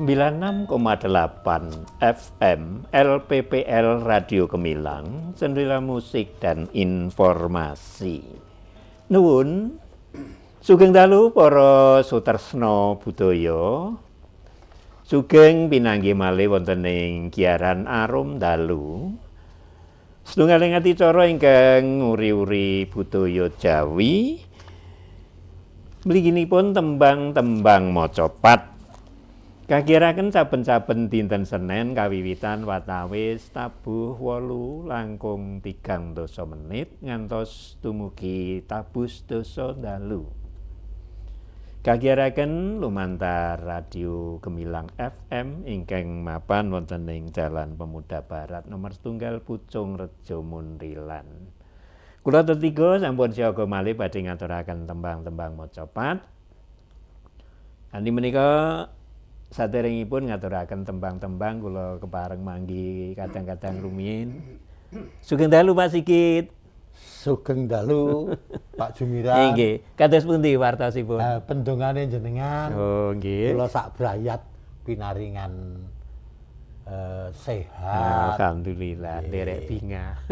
96,8 FM LPPL Radio Gemilang, Jendela Musik dan Informasi. Nuwun, sugeng dalu para sutresna budaya. Sugeng pinanggih malih wonten ing giaran Arum Dalu. Setunggaling adicara ingkang nguri-uri budaya Jawi. Mliginipun tembang-tembang macapat. Kagiraken saben-saben dinten Senin kawiwitan watawis tabuh 8 langkung 3 menit ngantos dumugi tabuh 10 dalu. Kagiraken lumantar Radio Gemilang FM ingkang mapan wonten ing Jalan Pemuda Barat nomor 1 Pucung Rejo Muntilan. Kula tetiga sampun siaga malih badhe ngaturaken tembang-tembang macapat. Andi menika saderengipun ngaturaken tembang-tembang kula kepareng manggi kadang-kadang rumiyin. Sugeng dalu Pak Sigit. Sugeng dalu Pak Jumiran. Nggih, kados pundi wartosipun? Pendongane jenengan. Oh, nggih. Kula sak brayat pinaringan sehat. Alhamdulillah, nderek bingah.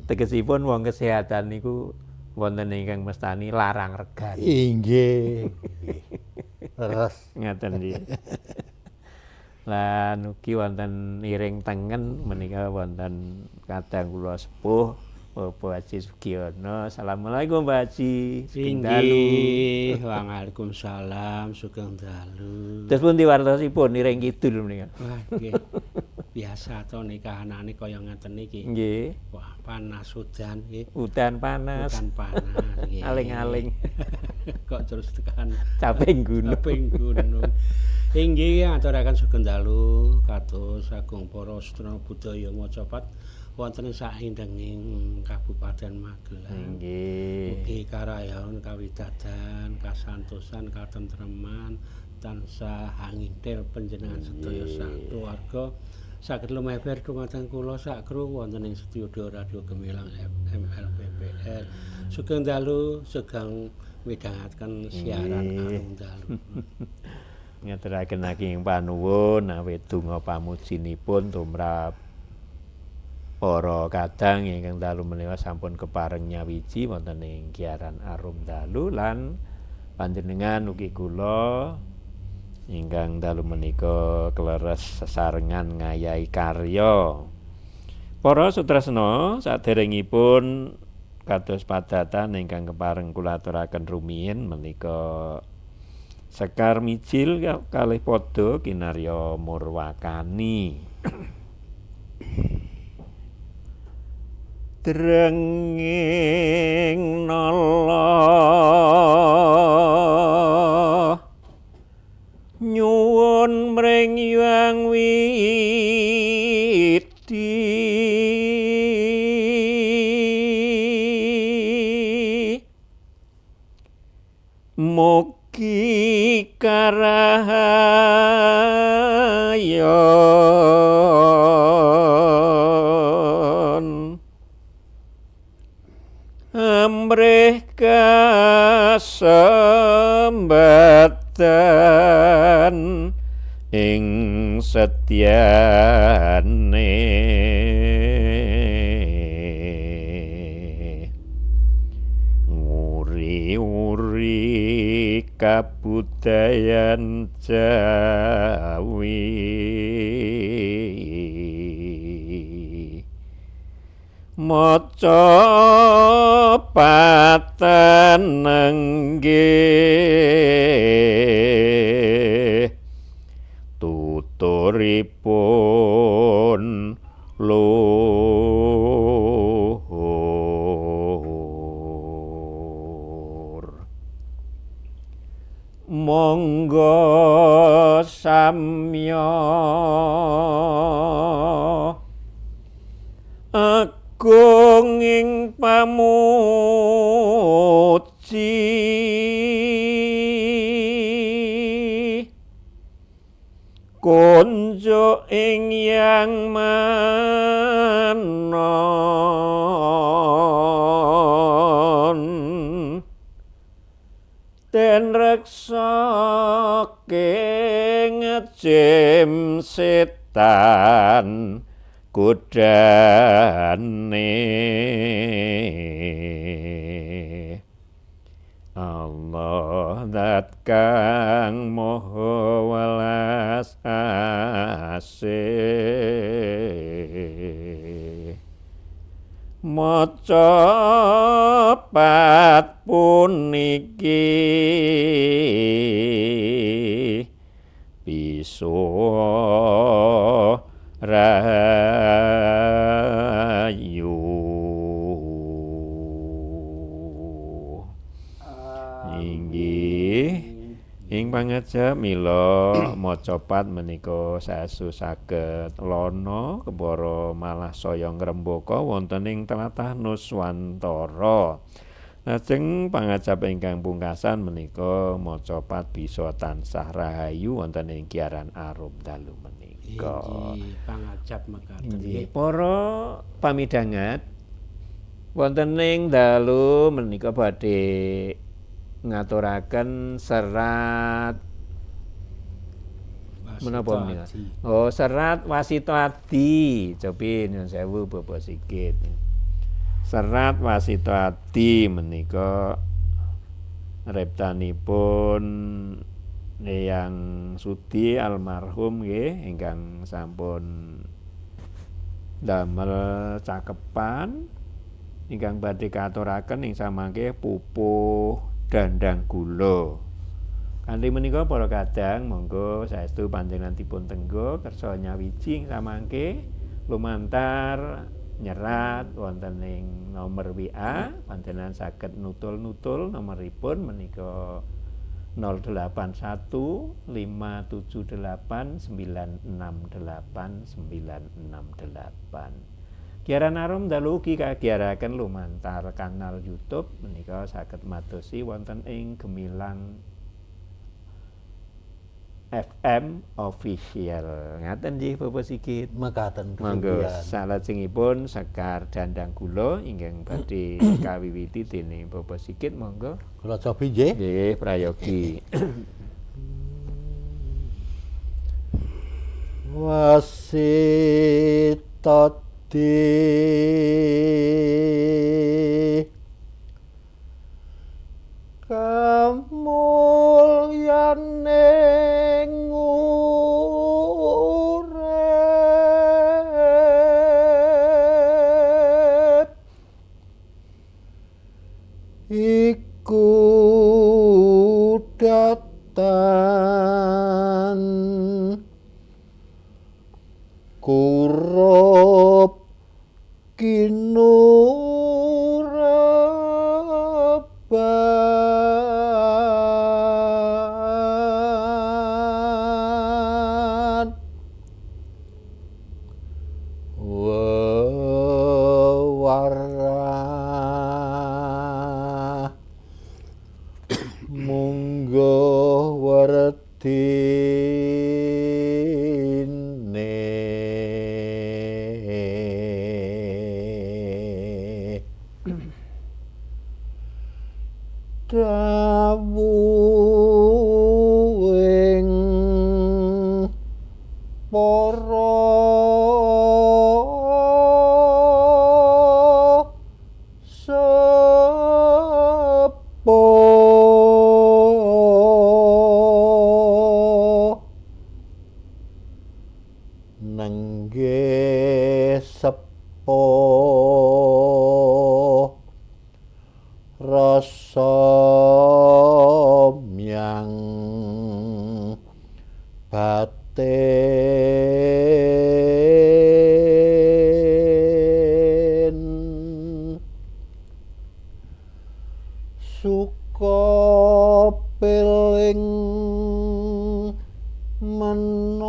Tegesipun wong kesehatan niku wonten ingkang mestani larang regan. Inggih. Leres Ngaten nggih. Lan ugi wonten iring tengen menika wonten kadang kula sepuh Bapak Haji Sugiono. Assalamualaikum Pak Haji. Sugeng dalu. Waalaikumsalam, sugeng dalu. Terus pundi wartosipun iring kidul menika? Wah, nggih. Biasa to nikahanane kaya ngeten iki. Nggih. Wah, panas udan nggih. Udan panas. Udan panas nggih. Aling-aling. Kok terus tekan Caping gunung. Caping gunung. Inggih ngaturaken sugeng dalu kados agung para sedherek budaya macapat wonten ing saindenging Kabupaten Magelang. Nggih. Mugi karayan kawidadan, kasantosan, katentreman tansah angintil panjenengan sedaya sakeluarga saged lumeber dumateng kula sak kru wonten ing studio Radio Gemilang FM LPPL. Sugeng dalu, sugeng midhangaken siaran Arum Dalu. Ngaturaken saking panuwun awit donga pamujinipun tumrap para kadang ingkang dalu menika sampun kepareng nyawiji wonten ing giaran Arum Dalu lan panjenengan ugi kula ingkang dalu menika kleres sesarengan ngayahi karya. Para sutresna saderengipun kados padatan ingkang kepareng kula aturaken rumiyin menika Sekar Mijil kalih padha kinarya murwakani. Drenging nala nyuwun mring Hyang Widi mugi karahayon amrih kasembatan ing setyane nguri-uri kabudayan Jawi maca patan nggih tuturipun luhur monggo samya agung ing pamuji konjo ing yang manon Den reksa ngejim setan kudane Allah dat kang moho welas asih maca pat puniki bisa rahayu inggih ing pangajap mila maca pat menika saestu saged lono kepara malah saya ngrembaka wonten ing tlatah Nuswantara. Lajeng pangajap ingkang pungkasan menika maca pat bisa tansah rahayu wonten ing Kiaran Arum dalu menika. Inggih, pangajap mekaten Inggih, nggih. para pamidangat wonten ing dalu menika badhe ngaturaken serat menapa menika? Oh, serat Wasita Adi. Cobi nyuwun sewu Bapak Sigit. Serat Wasita Adi menika reptanipun Eyang Sudi almarhum nggih ingkang sampun damel cakepan ingkang badhe katuraken ing samangke pupuh dandang gula. Kanthi menika para kadang monggo saestu panjenengan dipun tenggo kersa nyawiji ing samangke lumantar nyerat wonten ing nomor WA panjenengan saged nutul-nutul nomoripun menika 081 578 968 968. Kiaran Arum dalu ugi kagiaraken lumantar kanal YouTube menika saged madosi wonten ing Gemilang FM official. Ngaten nggih Bapak Sigit. Mekaten Monggo kesugihan. salajengipun Sekar Dandang Gula ingkang badhe kawiwiti dening Bapak Sigit monggo. Kula cobi nggih. Nggih prayogi. Wasita kamulyaning urip iku datang kurup kinureban wewarah munggo werdine dawuhing para sepuh nenggih sepuh rasa myang batin suka piling menawa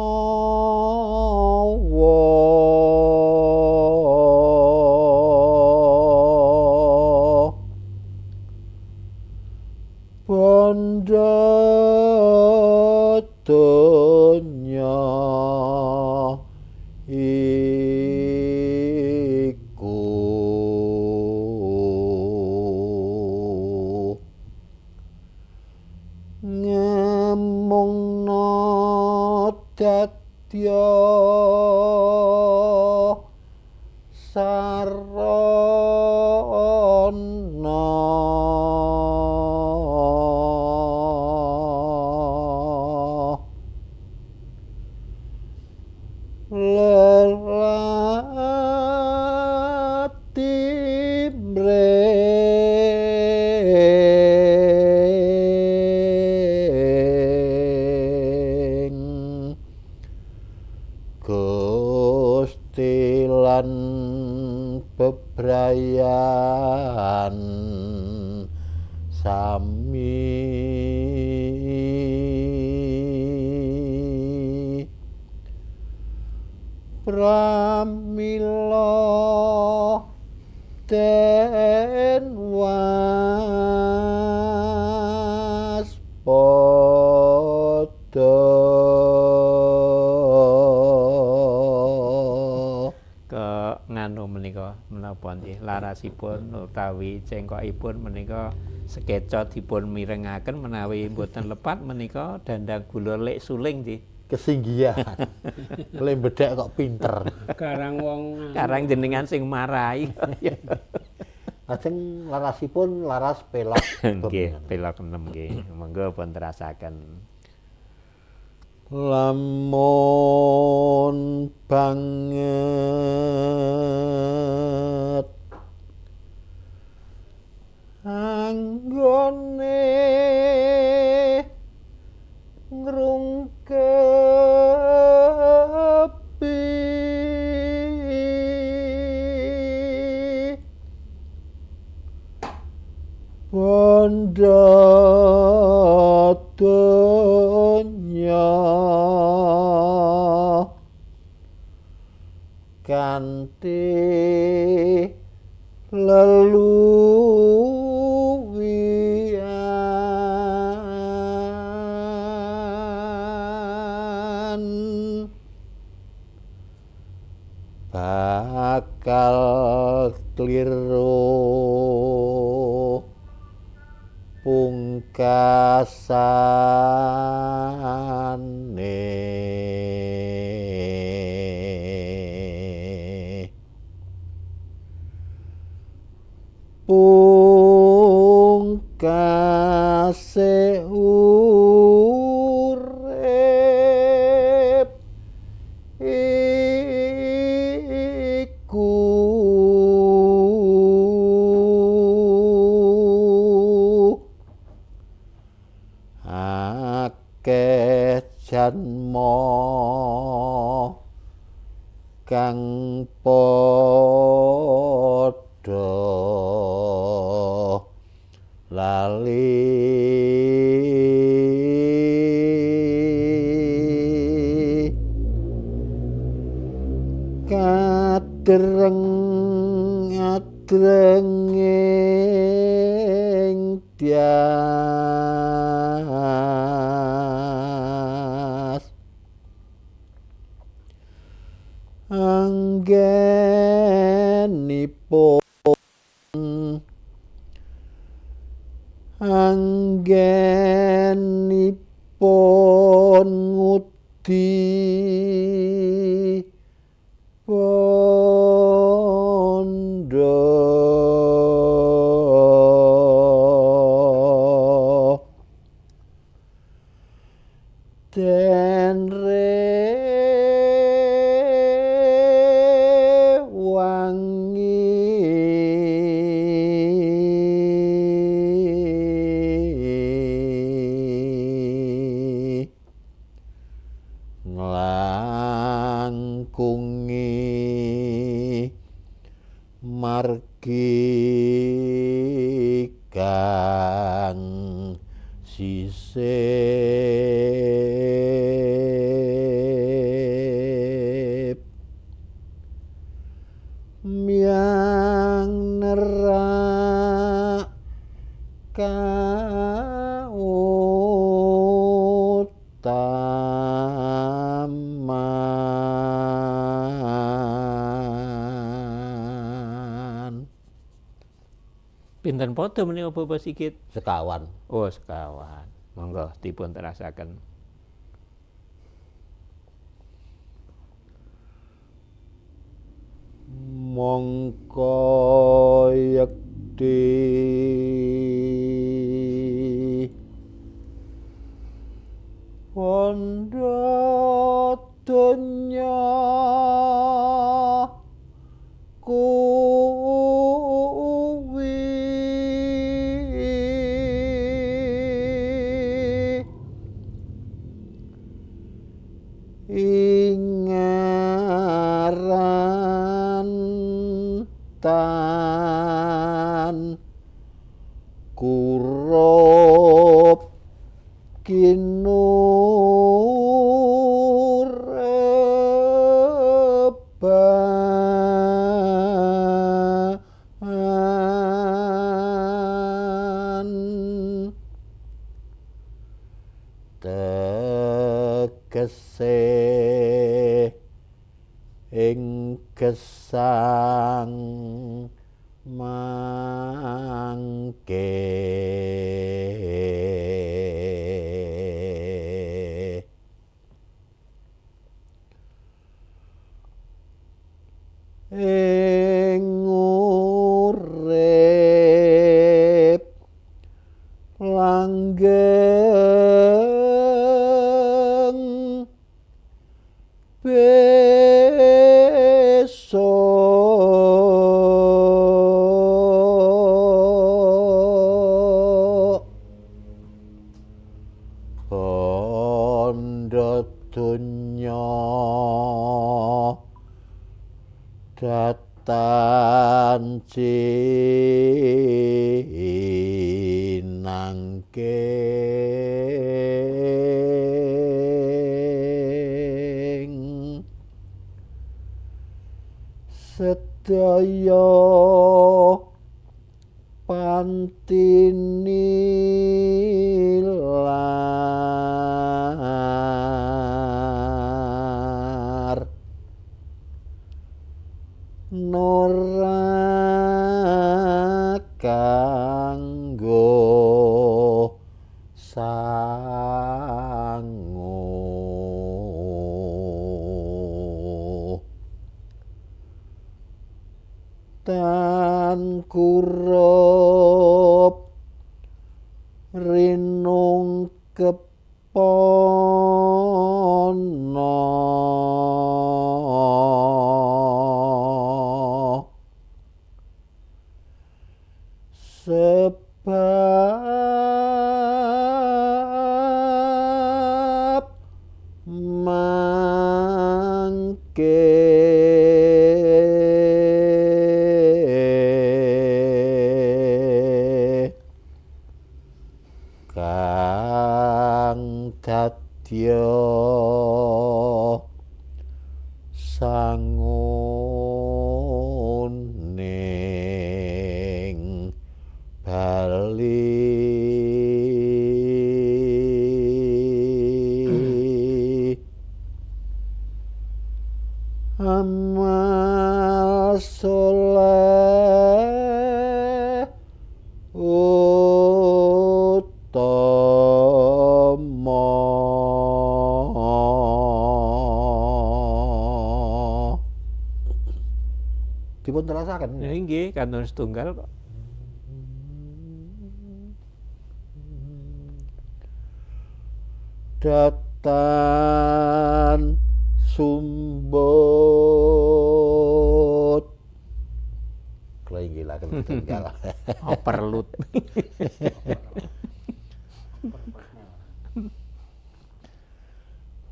Widya Sarana lelati mring Gusti lan bebrayan sami pramila den waspada ke nganu menika menapa nggih larasipun utawi cengkokipun menika sekeca dipun mirengaken menawi mboten lepat menika dandang gula lek suling nggih. kesinggihan le bedhek kok pinter Karang wong Karang jenengan sing marai. lajeng larasipun laras pelak Nggih, pelok 6 nggih. Monggo pun terasaken. lamun banget anggone ngrungkepi bondo donya kanthi leluwian bakal kliru pungkasane pungkase urip iku akeh janma kang padha lali kadreng-adrenging tias anggenipun ngudi bondo den rewangi nglangkungi margi kang sisip miang nerak kautaman Pinten padha menika Bapak Sigit? sekawan Oh, sekawan. Monggo dipun terasaken. mongko yekti wanda donya kuwi ingaran tan kurup kinureban tegese ing gesang mangke ing urip langgeng besok bondo donya datan cinangking sedaya pantinilar nora kanggo sangu tan kurup rinung kepono sebab mangke kang dadya sanguning bali amal soleh utama dipun terasaken Ya inggih kanton setunggal kok. datan sumbut kalau gila kan tunggal Overload.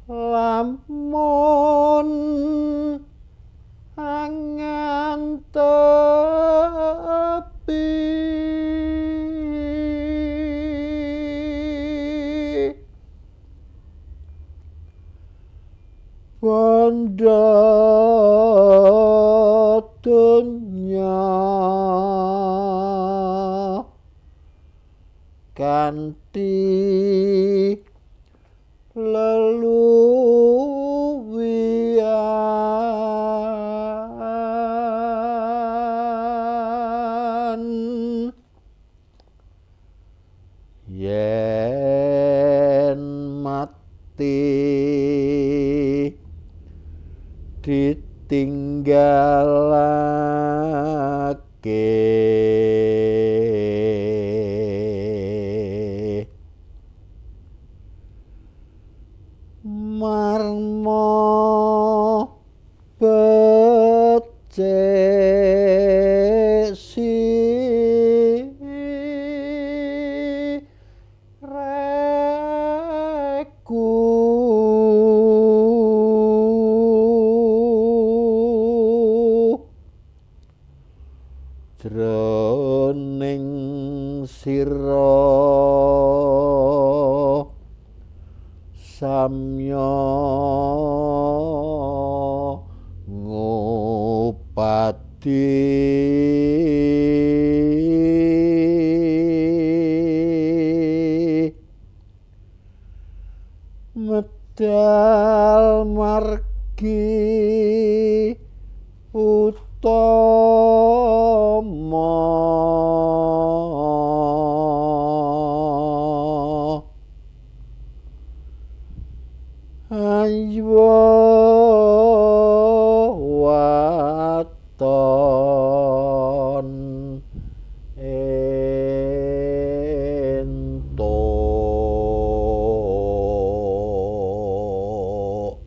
lamun angan tepi wanda dunya kanthi leluwian yen mati tinggalake marmo becesi reku jroning sira samya ngupati medal margi utama aywa waton entuk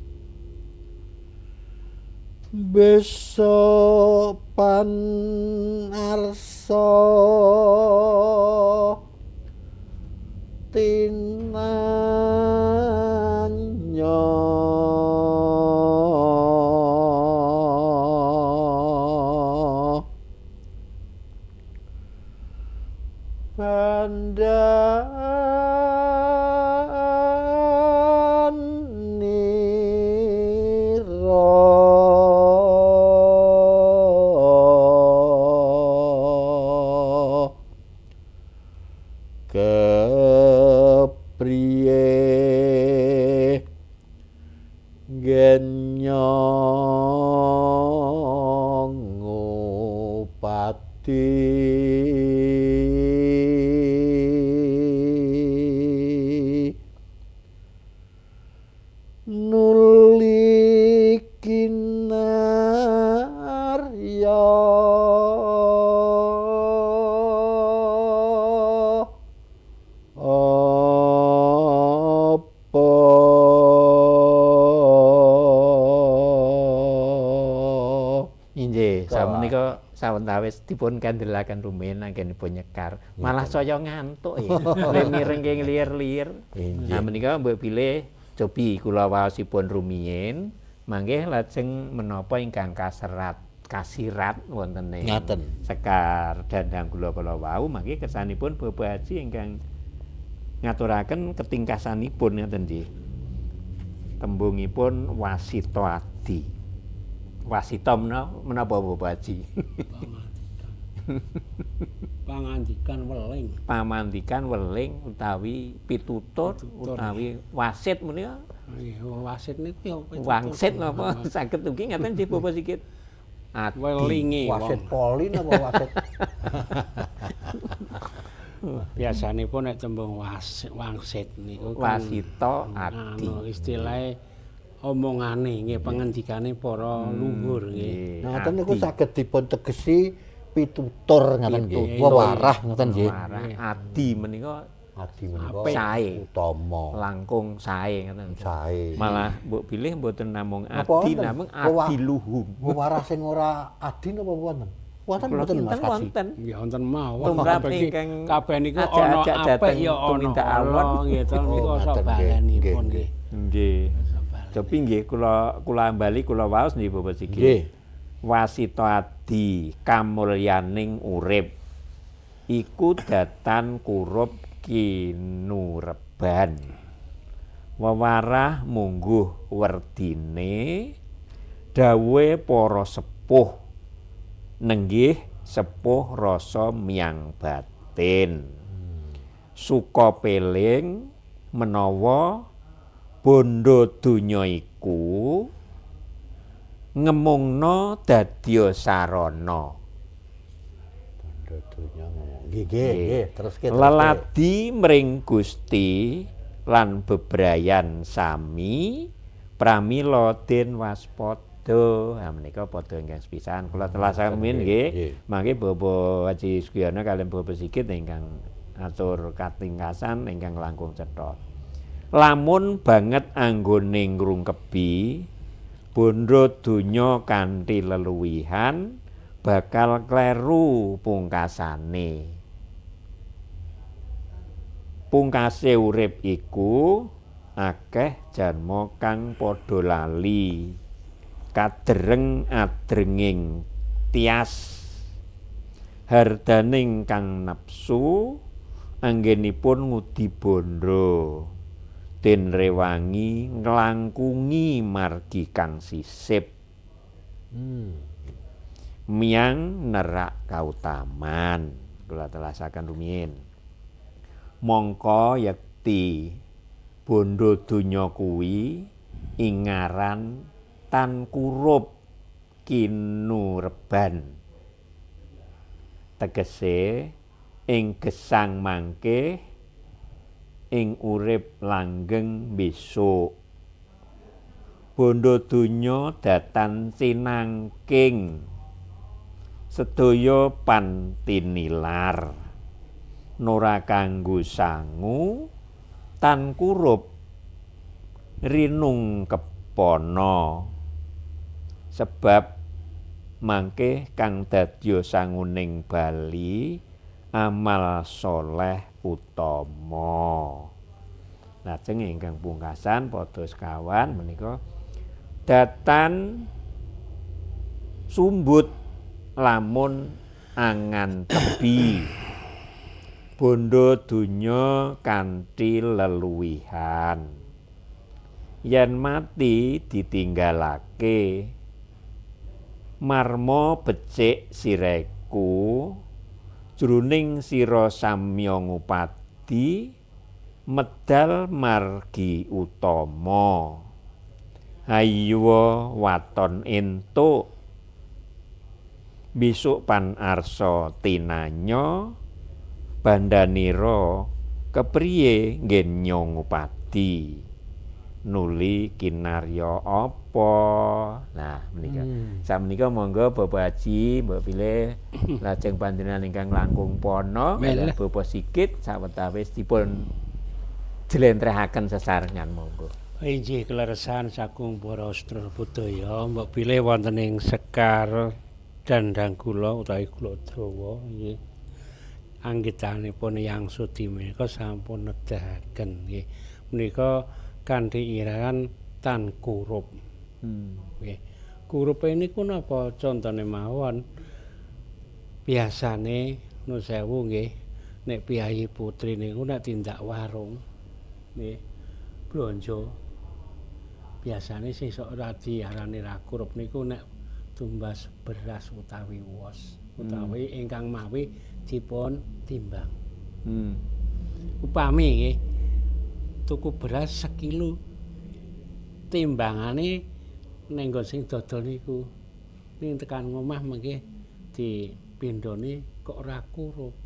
besok panarsa tinanya bandanira kepriye genyong ngupati nuli kinarya Inggih, samenika sawetawis dipun kandelaken rumiyin anggenipun nyekar. Malah saya ngantuk ya. Le mireng nglir-lir. Nah menika mbok bilih cobi kula waosipun rumiyin, mangke lajeng menapa ingkang kasirat wonten ing Ngaten. Sekar Dandang kula wau mangke kersanipun Bapak Haji ingkang ngaturaken ketingkasanipun ngoten nggih. Tembungipun wasita adi. Wasita menapa Bapak Haji? Pangandikan weling. Pamandikan weling utawi pitutur utawi wasit menika. Wasit niku ya Wangsit napa saged ugi ngaten nggih Bapak sikit. welinge wasit wong. poli napa wasit Biasanipun nek tembung wangsit niku kan Wasita adi. istilahé omongane nggih pengendikane para luhur nggih. nah ngoten niku saged dipun tegesi pitutur ngoten niku wewarah ngoten nggih Warah adi menika adi menika sae utama langkung sae ngoten. sae Malah mbok pilih mboten namung Napa adi wonten? namung adi luhung. wewarah sing ora adi napa wonten wonten mboten Mas Haji Wonten. Nggih wonten mawon. Tumrap Kabeh ingkang kabeh niku ana ajak-ajak apik dateng ya ana tumindak awon. nggih to niku Oh, sok ngaten, balenipun nggih, nggih. Nggih. Cobi nggih kula ambali kula waos nggih Bapak Sigi. nggih Wasita adi kamulyaning urip iku datan kurup kinureban. Wewarah mungguh werdine dawuhe para sepuh nenggih sepuh rasa miyang batin. Suka peling menawa bondo donya iku ngemungna dadya sarana. donya ngomong nggih nggih terus Leladi mring Gusti lan bebrayan sami pramila den waspata. Sedo. Nah menika padha ingkang sepisan kula telasaken min nggih. Mangke Bapak Haji Sugiono kaliyan Bapak Sigit ingkang atur katingkasan ingkang langkung cetha. Lamun banget anggone ngrungkebi bondo donya kanthi leluwihan bakal kleru pungkasane. Pungkase urip iku akeh janma kang padha lali kadreng adrenging tias hardaning kang nafsu anggenipun ngudi bondo den rewangi nglangkungi margi kang sisip miang nerak kautaman kula telasaken rumiyin mongko yekti bondo donya kuwi ingaran tan kurup kinureban tegese ing gesang mangke ing urip langgeng besok bondo donya datan sinangking sedaya pantinilar nora kanggo sangu tan kurup rinung kepono sebab mangke kang dadya sanguning bali amal soleh utama. Lajeng ingkang pungkasan padha sekawan menika datan sumbut lamun angan tebi bondo donya kanthi leluwihan yen mati ditinggalake marma becik sireku jroning sira samya ngupadi medal margi utama hayya waton entuk besok pan arsa tinanya bandanira kepriye nggen ngupadi nuli kinarya apa. Nah menika samenika monggo Bapak Haji mbok pilih lajeng panjenengan ingkang langkung pono kaliyan Bapak Sigit sawetawis dipun jlentrehaken sesarengan monggo. Inggih kleresan saking para sedherek budaya mbok pilih wonten ing Sekar Dandang kula utawi kula Dawa nggih. Anggitanipun Yang Sudi menika sampun nedahaken nggih. Menika kanthi iraran tan kurup. Nggih. Kurupe niku napa contone mawon? Biasane nun sewu nggih, nek piyayi putri niku nek tindak warung nggih blanja. Biasane sesuk ora diarani ra kurup niku nek tumbas beras utawi wos utawi ingkang mawi dipun timbang. Upami nggih tuku beras sekilo timbangane ning nggon sing dodol niku ning tekan omah mengke dipindhone kok ora kurup.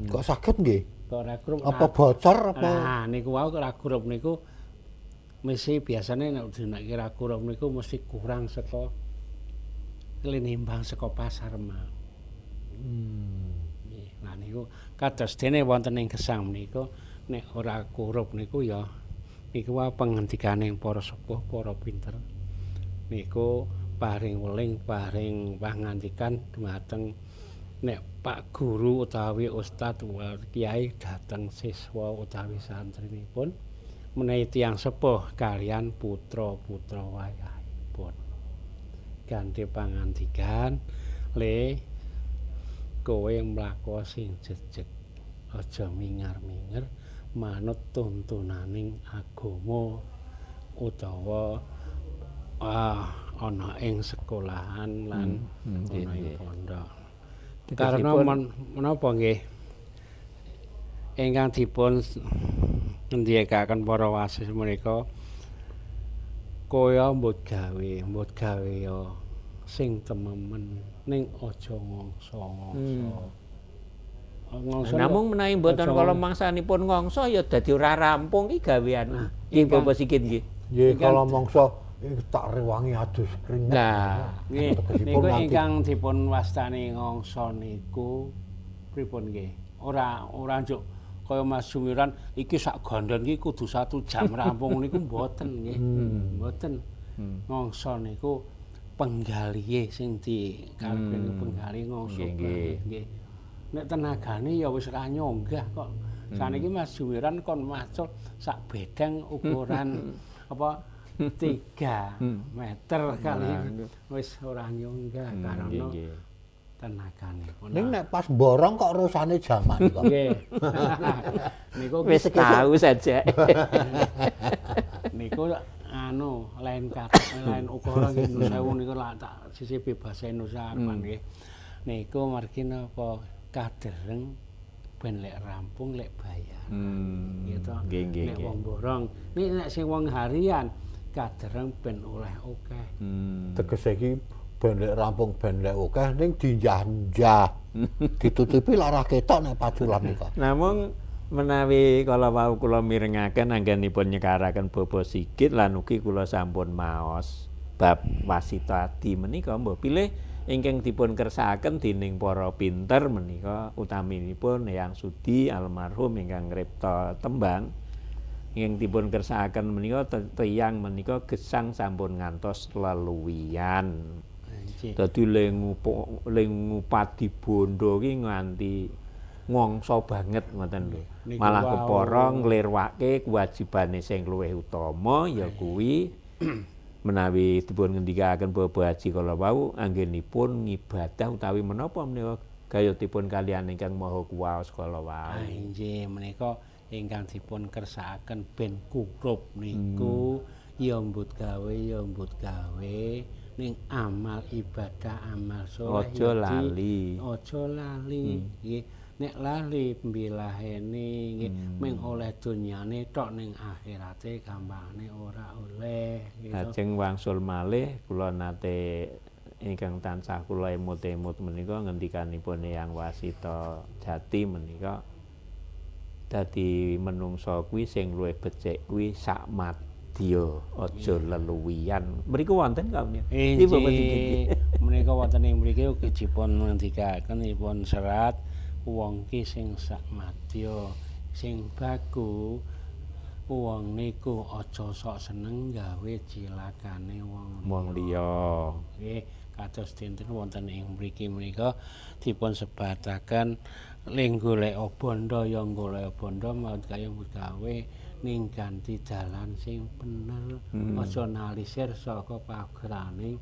Kok saged nggih? Kok ora kurup. Apa bocor apa? Nah niku wau ora kurup niku mesti biasane nek dinake ora kurup niku mesti kurang saka linimbang saka pasar mah. Nah niku kados dene wonten ing gesang menika nek ora kurup niku ya niku wae pangendikaning para sepuh, para pinter. Niku paring weling, paring pangandikan dhumateng nek Pak Guru utawi Ustad Kiai dhateng siswa utawi santrinipun menawi tiyang sepuh kalian putra-putra wayahipun. Ganti pangandikan le kowe mlaku sing jejeg aja mingar-mingar manut tuntunaning agama utawa ana ing sekolahan lan ana ing pondok. Karena menapa nggih ingkang dipun ngendikaken para wasis menika kaya mbut gawe ya sing tememen ning aja ngongso-ngongso. Namung menawi mboten kala mangsanipun ngongso ya dadi ora rampung iki gawean. Nggih Bapak Sigit nggih. Nggih kala mangsa tak rewangi adus keringet. Nah, nggih Tegesipun niku nganti- ingkang dipun wastani ngangsa niku pripun nggih? Ora njuk kaya Mas Sumiran iki sak gandhen iki kudu 1 jam rampung niku mboten nggih. Mboten. Ngangsa niku penggalihe sing dikalben penggali ngangsa nggih. Nek tenagane ya wis ra nyonggah kok. Saniki Mas Sumiran kon macul sak bedeng ukuran apa 3 meter kali wis ora nyonggah karena tenagane. Ning nek pas borong kok rusane jaman kok. Nggih. Niku Wis tahu saja. niku anu lain ukuran nggih Nu Sewu niku lak tak sisipi basa Indonesia nggih. Niku margi napa kadereng ben lek rampung lek bayar. Gitu. Nek wong borong, nek sing wong harian kadereng ben oleh akeh. Tegese iki ben lek rampung ben lek akeh ning dinjah-njah. Ditutupi lara ketok nek paculan niku. Namung menawi kala wau kula mirengaken anggenipun nyekaraken Bobo Sigit lan ugi kula sampun maos bab wasita adi menika mbok pilih ingkang dipun kersakaken dening para pinter menika utaminipun Eyang Sudi almarhum ingkang ngripta tembang ingkang dipun kersakaken menika tiyang menika gesang sampun ngantos leluwian. Dadi ling ngupadi bondo ki nganti ngongso banget ngoten lho. Malah kepara nglirwake kewajibane sing luwih utama ya kuwi menawi dipun ngendikaken Bapak Haji kala wau anggenipun ngibadah utawi menapa menika gayatipun kaliyan ingkang maha kuwaos kala wau. Nggih menika ingkang dipun kersakaken ben kurup niku ya mbut gawe ning amal ibadah amal saleh Aja lali. Aja lali nggih. Nek lali pembilahene nggih mung oleh dunyane tok ning akhirate gampangane ora oleh gitu. Lajeng wangsul malih kula nate ingkang tansah kula emut-emut menika ngendikanipun Eyang Wasita Jati menika dadi menungsa kuwi sing luwih becik kuwi sak madya aja leluwian. Mriku wonten kaum ya. Menika wonten ing mriki ugi dipun ngendikaken dipun serat wong ki sing sak madya sing baku wong niku aja sok seneng gawe cilakane wong liya. Nggih, kados dinten wonten ing mriki menika dipun sebataken ling golek bondo ya golek bondo mau kaya gawe ning ganti dalan sing bener aja nalisir saka pagerane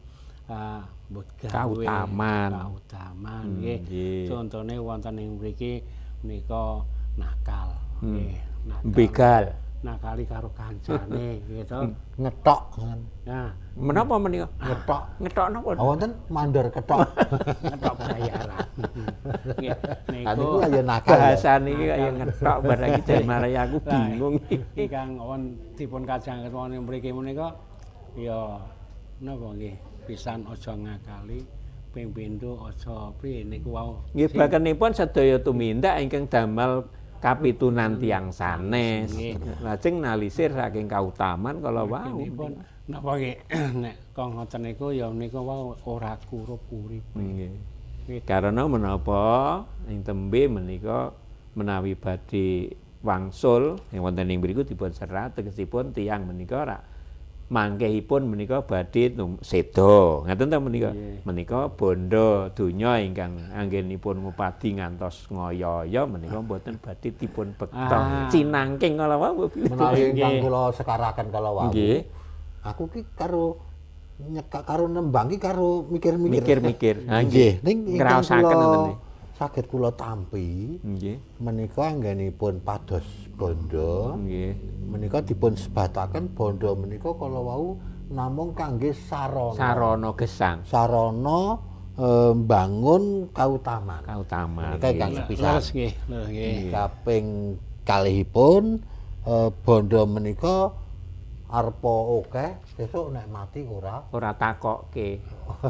mbut gawe kautaman nggih. Contone wonten ing mriki menika nakal nggih. Begal. Nakali karo kancane gitu. Ngetok. Nah, menapa menika? Ngetok. Ngetok napa? Wonten mandor ketok. ngetok bayaran. Nggih, Niku ya nakal. Bahasane iki kaya ngetok barang iki jare aku bingung. Ingkang dipun kajangaken wonten mriki menika ya napa nggih pisan aja ngakali ping pindho aja piye niku wau. Nggih bakenipun sedaya tumindak ingkang damel kapitunan tiyang sanes. Lajeng nalisir saking kautaman kala wau. Napa nggih nek kok ngoten niku ya niku wau ora kurup urip. Nggih. Karena menapa ing tembe menika menawi badhe wangsul ing wonten ing mriku dipun serat tegesipun tiyang menika ora mangkehipun menika badhe seda. Ngaten ta menika? Menika bondo donya ingkang anggenipun ngupadi ngantos ngoyo-oyo menika mboten badhe dipun bekta. Cinangking kala wau. Menawi ingkang kula sekaraken kala wau. Nggih. Aku ki karo nyekak karo nembang ki karo mikir-mikir. Mikir-mikir. Ha nggih. Ning ngraosaken ngoten. Saged kula tampi. Nggih. Menika anggenipun pados bondo. Nggih. Menika dipun sebataken bondo menika kala wau namung kangge sarana. Sarana gesang. Sarana mbangun kautaman. Kautaman. Menika ingkang sepisan. Nggih, nggih. Kaping kalihipun bondo menika arepa akeh sesuk nek mati ora takokke.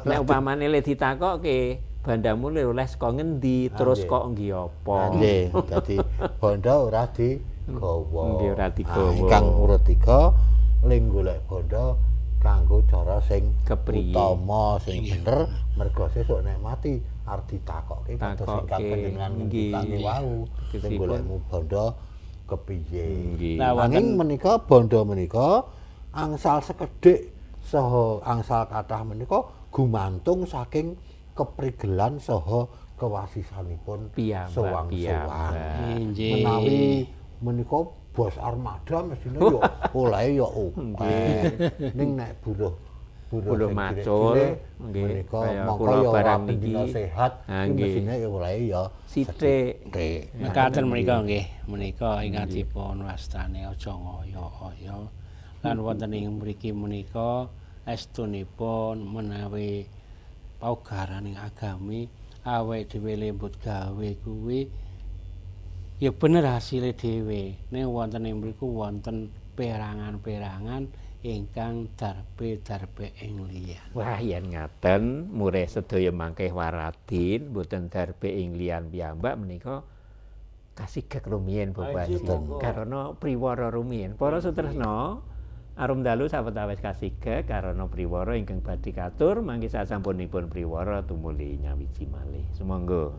Nek umpamane le ditakokke bandamu le oleh saka ngendi terus kok nggih apa. Nggih, dadi bondo ora digawa. Nggih ora digawa. Ingkang urut 3 ling golek bondo kanggo cara sing Kepriye. utama sing bener mergo sesuk nek mati arep ditakokke kados sing Takokke, panjenengan ngendikake nggih. wau sing Tegesipun. golekmu bondo kepiye. Nggih. Nah, Nanging menika bondo menika angsal sekedhik saha angsal kathah menika gumantung saking keprigelan saha kewasisanipun Piyambak, sowang-sowang. Inggih. Menawi menika bos armada mestine yo olehe yo akeh. Ning nek buruh Buruh sing macul, cilik-cilik, nggih, menika kaya mongko kula yo barang ora dina niki. sehat, Ah, iki nggih. mestine yo olehe yo Sithik. Mekaten menika nggih, menika ingkang dipun wastani aja ngoyo-oyo. Lan wonten ing mriki menika estunipun menawi paugaraning agami awake dhewe lembut gawe kuwi ya bener hasile dhewe. Ning wonten ing mriku wonten perangan-perangan ingkang darbe-darbe ing liyan. Wah, yen ngaten murih sedaya mangkeh waradin mboten darbe ing liyan piyambak menika kasigek rumiyin bebanipun karana priwara rumiyin. Para sutresna arum dalu sawetawis kasigek karana priwara ingkang badhe katur mangke sasampunipun priwara tumuli nyawiji malih. Sumangga.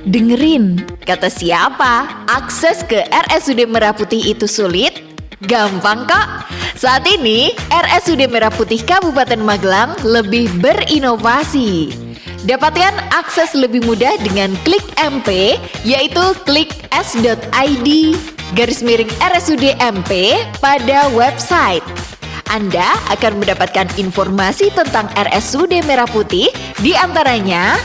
Dengerin, kata siapa? Akses ke RSUD Merah Putih itu sulit? Gampang kok. Saat ini, RSUD Merah Putih Kabupaten Magelang lebih berinovasi. Dapatkan akses lebih mudah dengan klik MP, yaitu klik s.id/RSUD MP pada website. Anda akan mendapatkan informasi tentang RSUD Merah Putih, di antaranya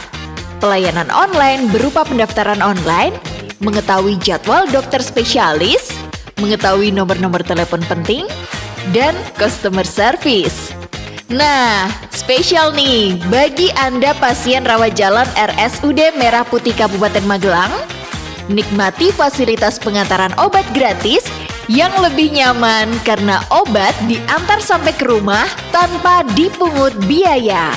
pelayanan online berupa pendaftaran online, mengetahui jadwal dokter spesialis, mengetahui nomor-nomor telepon penting, dan customer service. Nah, spesial nih bagi Anda pasien rawat jalan RSUD Merah Putih Kabupaten Magelang, nikmati fasilitas pengantaran obat gratis yang lebih nyaman karena obat diantar sampai ke rumah tanpa dipungut biaya.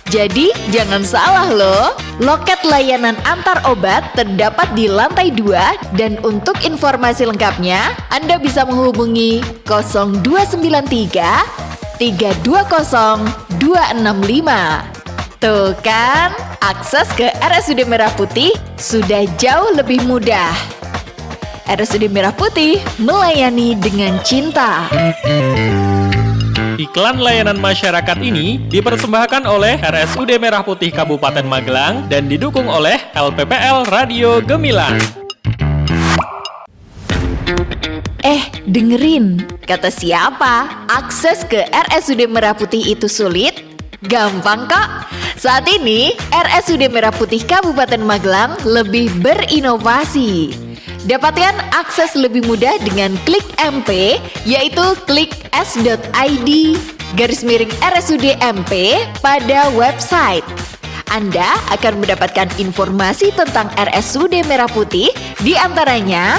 Jadi jangan salah loh, loket layanan antar obat terdapat di lantai 2 dan untuk informasi lengkapnya Anda bisa menghubungi 0293 320 265. Tuh kan, akses ke RSUD Merah Putih sudah jauh lebih mudah. RSUD Merah Putih melayani dengan cinta. Iklan layanan masyarakat ini dipersembahkan oleh RSUD Merah Putih Kabupaten Magelang dan didukung oleh LPPL Radio Gemilang. Dengerin, kata siapa? Akses ke RSUD Merah Putih itu sulit? Gampang kok. Saat ini, RSUD Merah Putih Kabupaten Magelang lebih berinovasi. Dapatkan akses lebih mudah dengan klik MP, yaitu klik s.id/RSUD MP pada website. Anda akan mendapatkan informasi tentang RSUD Merah Putih, di antaranya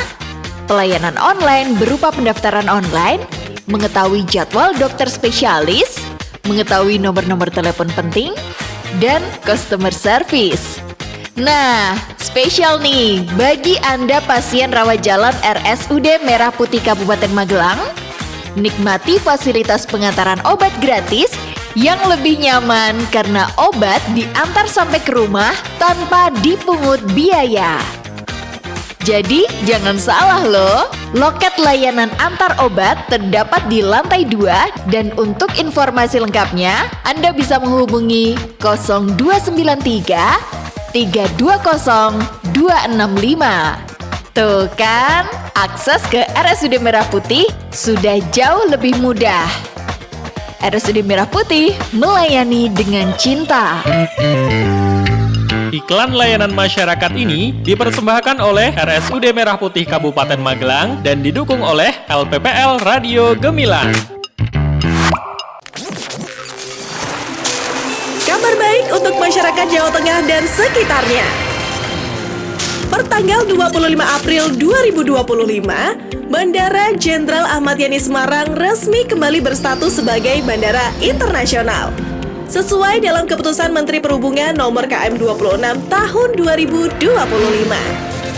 pelayanan online berupa pendaftaran online, mengetahui jadwal dokter spesialis, mengetahui nomor-nomor telepon penting, dan customer service. Nah, spesial nih bagi Anda pasien rawat jalan RSUD Merah Putih Kabupaten Magelang, nikmati fasilitas pengantaran obat gratis yang lebih nyaman karena obat diantar sampai ke rumah tanpa dipungut biaya. Jadi jangan salah loh, loket layanan antar obat terdapat di lantai 2 dan untuk informasi lengkapnya Anda bisa menghubungi 0293 320 265. Tuh kan, akses ke RSUD Merah Putih sudah jauh lebih mudah. RSUD Merah Putih melayani dengan cinta. Iklan layanan masyarakat ini dipersembahkan oleh RSUD Merah Putih Kabupaten Magelang dan didukung oleh LPPL Radio Gemilang. Kabar baik untuk masyarakat Jawa Tengah dan sekitarnya. Pertanggal 25 April 2025, Bandara Jenderal Ahmad Yani Semarang resmi kembali berstatus sebagai bandara internasional. Sesuai dalam keputusan Menteri Perhubungan nomor KM 26 tahun 2025.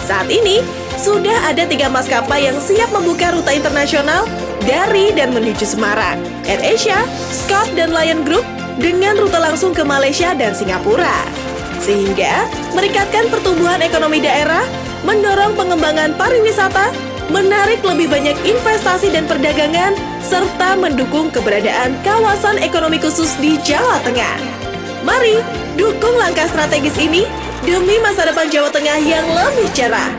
Saat ini, sudah ada 3 maskapai yang siap membuka rute internasional dari dan menuju Semarang, AirAsia, Scout, dan Lion Group dengan rute langsung ke Malaysia dan Singapura. Sehingga meningkatkan pertumbuhan ekonomi daerah, mendorong pengembangan pariwisata, menarik lebih banyak investasi dan perdagangan, serta mendukung keberadaan kawasan ekonomi khusus di Jawa Tengah. Mari dukung langkah strategis ini demi masa depan Jawa Tengah yang lebih cerah.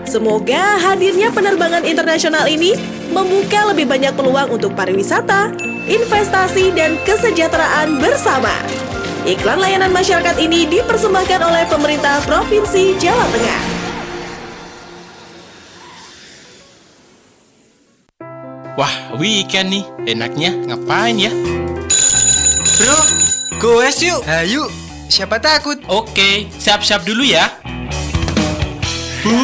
Semoga hadirnya penerbangan internasional ini membuka lebih banyak peluang untuk pariwisata, investasi, dan kesejahteraan bersama. Iklan layanan masyarakat ini dipersembahkan oleh pemerintah Provinsi Jawa Tengah. Wah, weekend nih. Enaknya ngapain ya? Bro, goes yuk. Ayo, siapa takut? Oke, siap-siap dulu ya. Bu,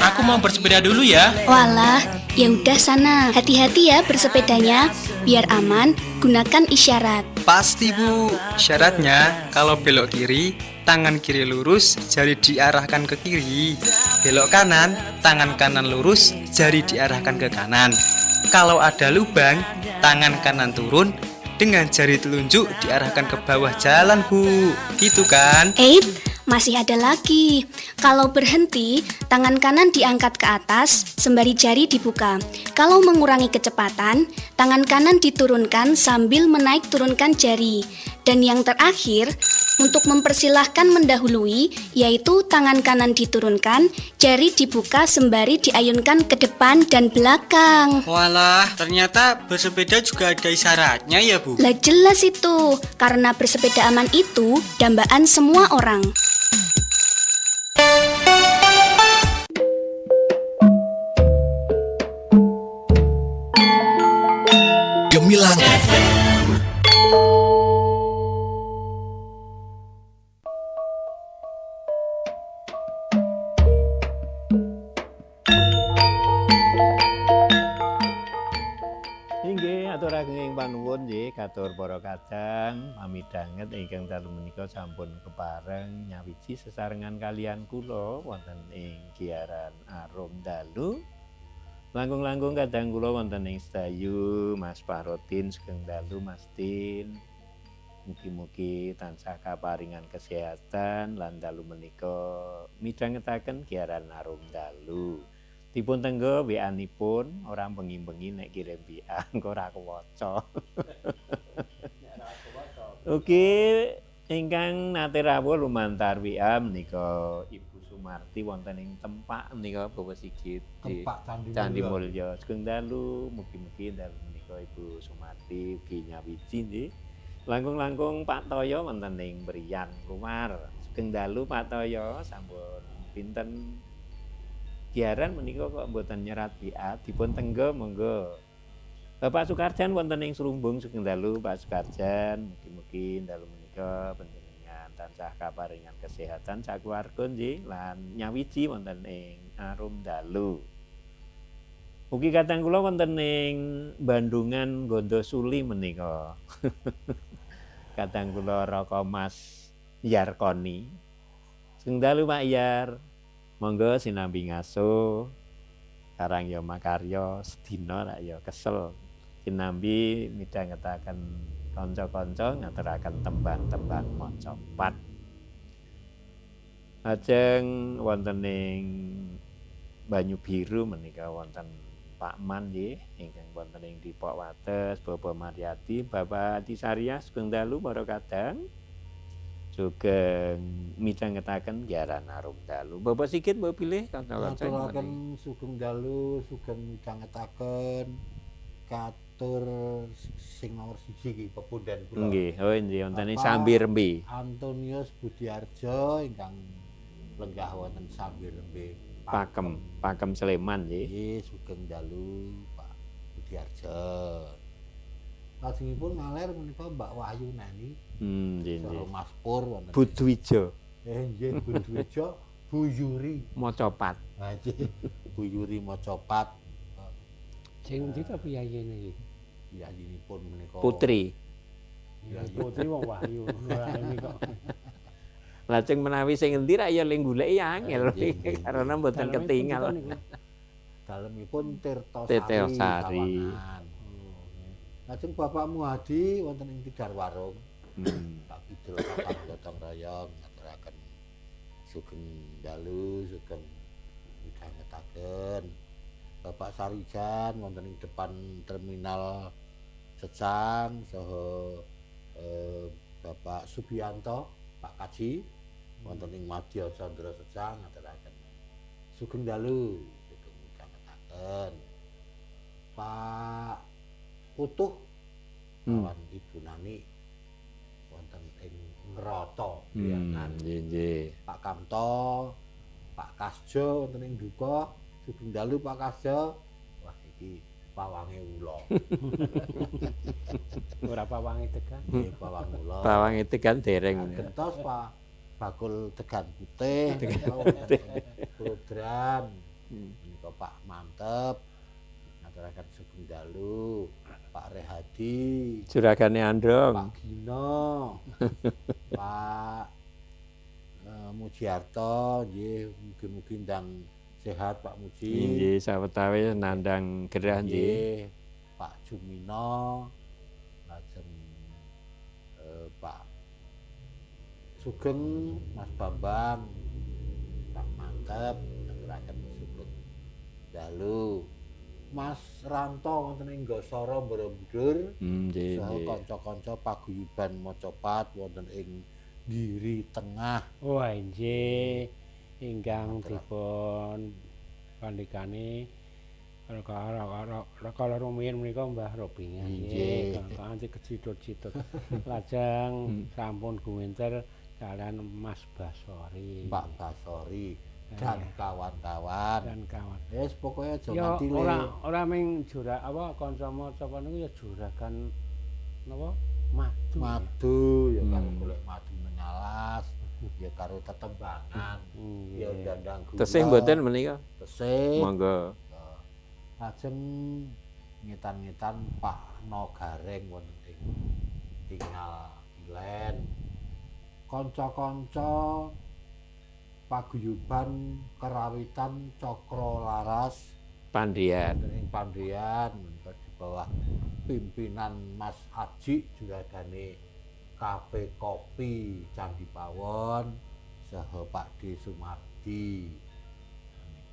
aku mau bersepeda dulu ya. Walah, ya udah sana. Hati-hati ya bersepedanya. Biar aman, gunakan isyarat. Pasti Bu, syaratnya kalau belok kiri, tangan kiri lurus, jari diarahkan ke kiri. Belok kanan, tangan kanan lurus, jari diarahkan ke kanan. Kalau ada lubang, tangan kanan turun, dengan jari telunjuk diarahkan ke bawah jalan Bu. Gitu kan? Masih ada lagi. Kalau berhenti, tangan kanan diangkat ke atas, sembari jari dibuka. Kalau mengurangi kecepatan, tangan kanan diturunkan sambil menaik turunkan jari. Dan yang terakhir, untuk mempersilahkan mendahului, yaitu tangan kanan diturunkan, jari dibuka sembari diayunkan ke depan dan belakang. Walah, ternyata bersepeda juga ada isyaratnya ya Bu? Lah jelas itu, karena bersepeda aman itu dambaan semua orang. Gemilang. Inggih aturaken panuwun nggih katur para kadang pamidanget ingkang dalu menika sampun kepareng nyawiji sesarengan kalian kula wonten ing giaran Arum Dalu. Langkung-langkung kadang kula wonten ing sedayu Mas Parotin sugeng dalu Mas Tin. Mugi-mugi tansah kaparingan kesehatan lan dalu menika midhangetaken giaran Arum Dalu. Dipun tenggo WA-nipun ora bengi-bengi nek kirim WA engko ora kewaca. Oke, ingkang nate rawuh lumantar WA menika Ibu Sumarti wonten ing Tempak menika Bapak Sigit di Tempak Candi Mulya. Sugeng dalu, mugi-mugi dalu menika Ibu Sumarti ugi nyawiji nggih. Langkung-langkung Pak Toyo wonten ing Brian Luar. Sugeng dalu Pak Toyo sampun pinten giaran menika kok mboten nyerat WA dipun tenggo monggo. Bapak Sukarjan wonten ing Serumbung sugeng dalu Pak Sukarjan, mugi-mugi dalu menika panjenengan tansah kaparingan kesehatan sakeluarga nggih lan nyawiji wonten ing Arum Dalu. Ugi kadang kula wonten ing Bandungan Gondosuli menika. Kadang kula Raka Mas Yarkoni. Sugeng dalu Pak Yar. Monggo sinambi ngaso karang ya makarya sedina rak ya kesel sinambi midhangetaken kanca-kanca ngaturaken tembang-tembang maca pat. Lajeng wonten ing Banyu Biru menika wonten Pak Man nggih ingkang wonten ing Dipok Wates Bapak Mariati Bapak Tisarias sugeng dalu para kadang. Sugeng midhangetaken giaran Arum Dalu. Bapak Sigit mbok pilih kanca-kanca. Aturaken sugeng dalu, sugeng midhangetaken katur sing nomor 1 iki pepundhen kula. Nggih, oh nggih wonten ing Sambi Rembe. Antonius Budiarjo ingkang lenggah wonten Sambi Rembe. Pakem Sleman nggih. Nggih, sugeng dalu Pak Budiarjo. Lajengipun ngaler menika Mbak Wahyu Nani. Nggih. Mas Pur wonten. Budwijo. Nggih, Budwijo Bu Yuri Mocopat. nah nggih Bu Yuri Mocopat Sing ndi ta piyayene iki? piyayinipun menika Putri. Ya putri wong Wahyu. Ora ini kok. Lajeng menawi sing endi ra ya ling goleki angel karena mboten ketingal. dalemipun Tirtosari. Tirtosari. Sawangan. Lajeng Bapak Muhadi wonten ing Tigarwarung. Pak Bidul Kakang Gotong Royong ngaturaken sugeng dalu sugeng midhangetaken. Bapak Sarijan wonten ing depan terminal Secang saha Bapak Subianto Pak Kaji wonten ing Madya Candra Secang ngaturaken sugeng dalu sugeng midhangetaken. Pak Utuh lawan Ibu Nani wonten ing Ngrata Nggih. Pak Kamto, Pak Kasjo wonten ing Duka, sugeng dalu Pak Kasjo. Wah iki pawange ula. Ora pawange tekan. Nggih pawang ula. Pawange tekan dereng. Gentos Pak Bakul Tegan Putih, program. Menika Pak Mantep ngaturaken sugeng dalu. Pak Rehadi, Juragane Androng. Pak Gino, Pak Mujiarto, nggih mugi-mugi ndang sehat Pak Muji. Nggih sawetawis nandhang gerah nggih. Pak Jumino, lajeng Pak Sugeng, Mas Bambang, Pak Mantep, ngaturaken sugeng dalu. Mas Ranto wonten ing Gosara Borobudur. Nggih. Saha kanca-kanca paguyuban Mocopat wonten ing Giri Tengah. Wah nggih ingkang dipun pandikane kala rumiyin menika Mbah Robingan nggih kanthi kecidut-cidut. Lajeng sampun gumencer kalian Mas Basori. Pak Basori dan kawan-kawan. Wis pokoke aja Ya nganti le. ora ming jura apa kanca Mocopat niku ya juragan napa? Madu. Madu ya karo golek madu ning alas, ya karo tetembangan, ya dandang gula. Tesih mboten menika? Tesih. Monggo. Lajeng ngitan-ngitan Pak Nogareng wonten ing Tinggal Ilen. Kanca-kanca paguyuban kerawitan Cokro Laras Pandhian. ing Pandhian di bawah pimpinan Mas Aji juragane Kafe Kopi Candi Pawon saha Pak D Sumardi.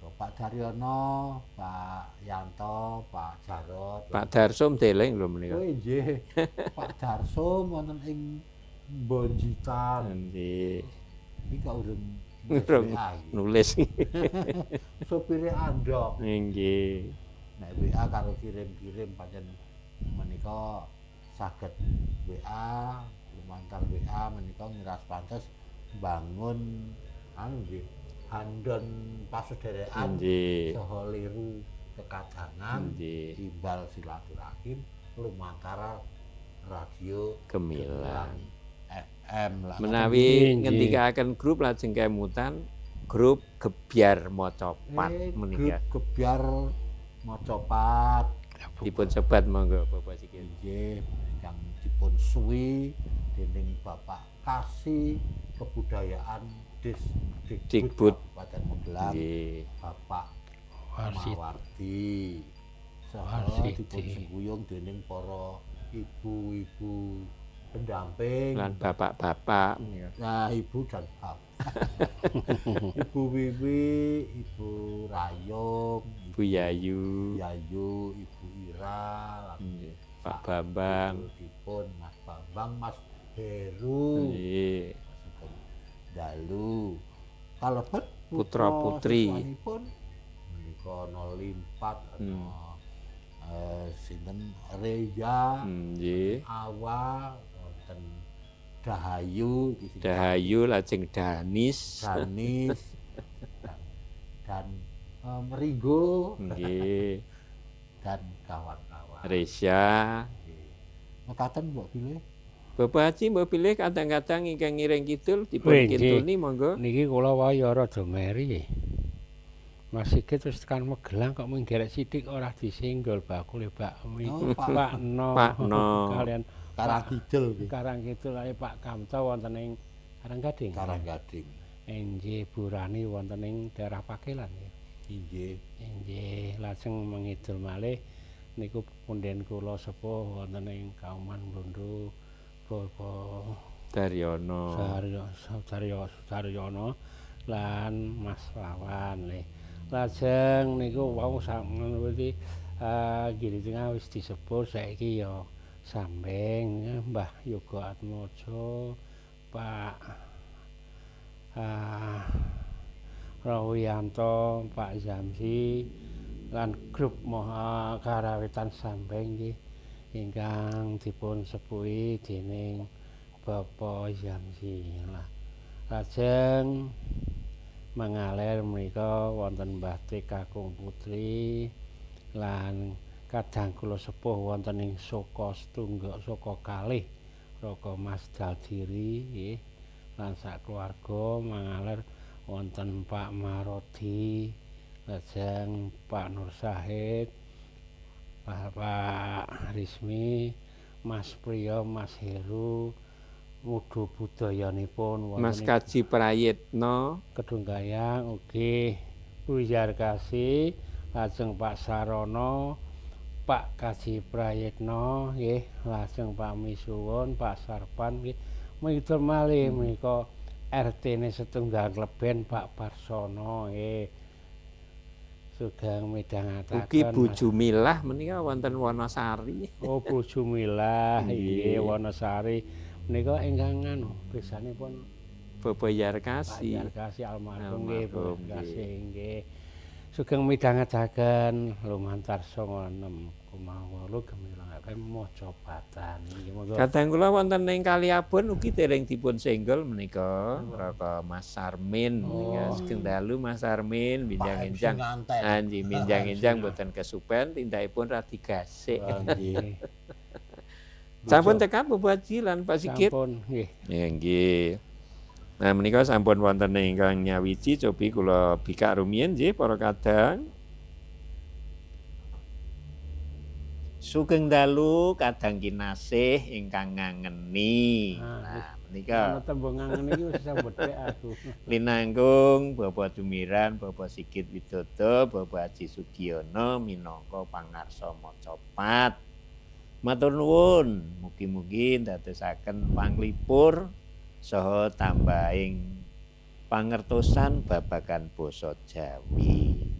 Pak Daryono, Pak Yanto, Pak Jarot, Pak Darsum deleng lho menika. Oh nggih. Pak Darsum wonten ing Bonjitan. Nggih. Iki kok urung nulis. Sopire andong. Nggih. Nek WA karo kirim-kirim pancen menika saged WA, lumantar WA menika ngiras pantes bangun anu nggih handon pasederekan saha liru kekadangan timbal silaturahim lumantar radio Gemilang FM lah. Menawi ngendikaken grup lajeng kemutan grup Gebyar Mocopat menika. Grup Gebyar Mocopat Dipun sebat monggo Bapak Sikil. Nggih, ingkang dipun suwi dening Bapak Kasih Kebudayaan Dikbud Kabupaten Magelang, Bapak Mawardi. Saha dipun sembuyung dening para ibu-ibu pendamping lan bapak-bapak. Nah, ibu dan bapak. Ibu Wiwi, Ibu Rayung, Ibu Yayu, Ibu Ira, Pak Bambang, dipun Mas Bambang, Mas Heru, dalu kalebet putra putri pun menika ana Limpat ana sinten Reja, Awa, wonten Dahayu lajeng Danis dan Merigo dan kawan-kawan. Resya. Mekaten mbok pilih Bapak Haji mbok pilih kadang-kadang ingkang ngiring kidul dipun Wih, kintuni monggo. Niki kula waya rada meri. Mas Sigit wis tekan Magelang kok mung derek sithik ora disenggol bakule bakmi. Pak No. Pak No. Kalian Karangkidul iki. Karangkidul kali Pak Kamto wonten ing Karanggading. Karanggading. Nggih Burani wonten ing daerah Pakelan ya. Inggih. Nggih, lajeng mengidul malih niku punden kula sepuh wonten ing Kauman Blondo Bapak Daryono. Saryono lan Mas Lawan nggih. Lajeng niku wau sampeyan Giri Tengah wis disebut saiki ya Sambeng Mbah Yoga Atmojo Pak Rawiyanto Pak Zamsi lan grup Moha Karawitan Sambeng nggih ingkang dipun sepuhi dening Bapak Zamsi lah. Lajeng mengalir menika wonten Mbah T Kakung Putri lan kadang kula sepuh wonten ing Soko Setunggal Soko Kalih Raka Mas Daldiri nggih lan sak keluarga mengalir wonten Pak Marodi lajeng Pak Nur Syahid Pak Rismi Mas Priyo Mas Heru mudu budayanipun Mas Kaji Prayitno Kedunggayang ugi Buyar Kasih lajeng Pak Sarono Pak Kaji Prayitno nggih lajeng Pak Misuwun Pak Sarpan nggih menika malih menika RT-ne setunggal Kleben Pak Parsono nggih sugeng midhangetaken ugi Bu Jumilah menika wonten Wonosari. Oh Bu Jumilah nggih Wonosari menika ingkang anu besanipun Bapak Yarkasi. Pak Yarkasi almarhum nggih Bapak Yarkasi nggih sugeng midhangetaken lumantar 96,8 Gemilang FM Mojopatan nggih monggo. Kadang kula wonten ing Kaliabun ugi dereng dipun senggol menika Raka Mas Sarmin menika sugeng dalu Mas Sarmin binjang-injang anji binjang-injang boten kesupen tindakipun radi gasik. Nggih. Sampun cekap Bapak Haji lan Pak Sigit. Sampun nggih. Ya nggih. Nah menika sampun wonten ingkang nyawiji cobi kula bikak rumiyin nggih para kadang. Sugeng dalu kadang kinasih ingkang ngangeni. Nah menika ana tembung ngangeni iki wis sambethek aku. linanggung Bapak Jumiran, Bapak Sigit Widodo, Bapak Haji Sugiono minangka pangarsa Mojopat. Matur nuwun, mugi-mugi ndadosaken panglipur saha tambahing pangertosan babagan basa Jawi.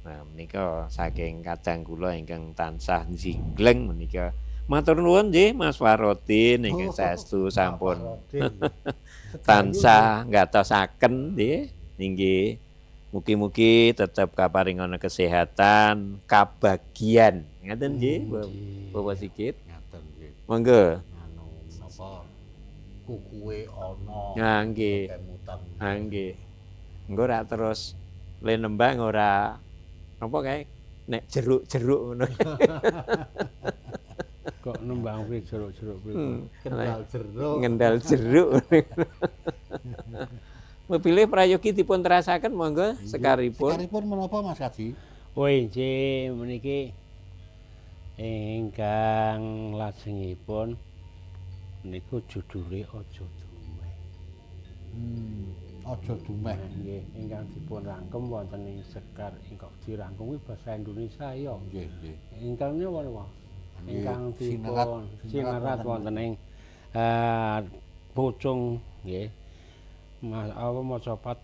Nah, menika saking kadang kula ingkang tansah njinggleng menika. Matur nuwun nggih Mas Warodin ingkang saestu sampun tansah ngatosaken nggih. Nggih. Mugi-mugi tetep kaparingana kesehatan, kabagian. Ngaten nggih, Bapak Sigit. Ngaten nggih. Monggo. Anu napa kukuwe ana. Nah, nggih. Ah nggih. Engko ra terus le nembang ora apa kae nek jeruk-jeruk ngono. Kok nembang kuwi jeruk-jeruk kuwi. Kendal jeruk. Ngendal jeruk. Pilih prayogi dipun terasaken monggo sekaripun. Sekaripun menapa Mas Haji? Woi nggih meniki ingkang lajengipun niku judule Aja Dumeh. Aja Dumeh. Nggih ingkang dipun rangkem wonten ing Sekar ingkang dirangkem kuwi basa Indonesia ya. Nggih, nggih. Ingkang napa? Ingkang dipun sinerat wonten ing Pucung nggih. Mojopat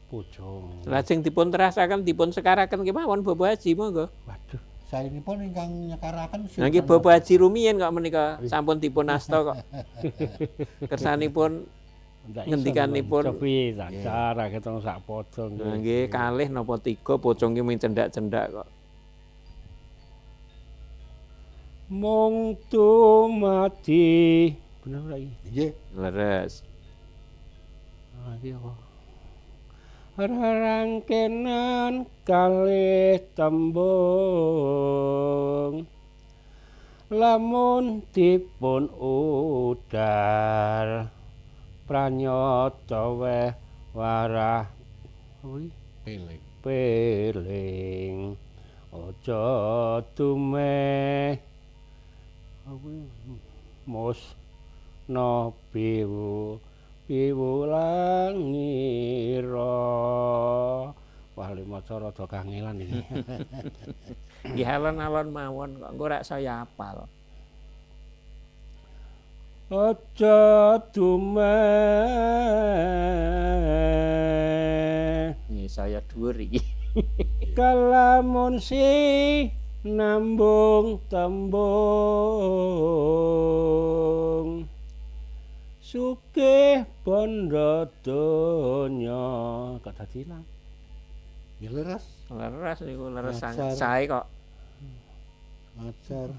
Pucung. Lajeng dipun terasaken dipun sekaraken kemawon Bapak Haji monggo. Waduh, saenipun ingkang nyekaraken Nah nggih Bapak Haji rumiyin kok menika sampun dipun asta kok. Kersanipun ngendikanipun piye cara ketong sak padha Nah nggih kalih napa 3 Pucung ki mung cendak-cendak kok. Mung tumati. Bener lagi. Nggih. Leres. Lagi apa? Rangkenan kalih tembung lamun dipun udar pranyata weh warah peling aja dumeh musna piwulangira. Wah, maca rada kangelan iki. Nggih alon-alon mawon kok engko rek saya apal. Aja dumeh Nggih saya dhuwur iki. kalamun si nambung tembung sugih bondo donya kok dadi ilang. Ya leres. Leres niku leres Ajar. sae kok. Ajar.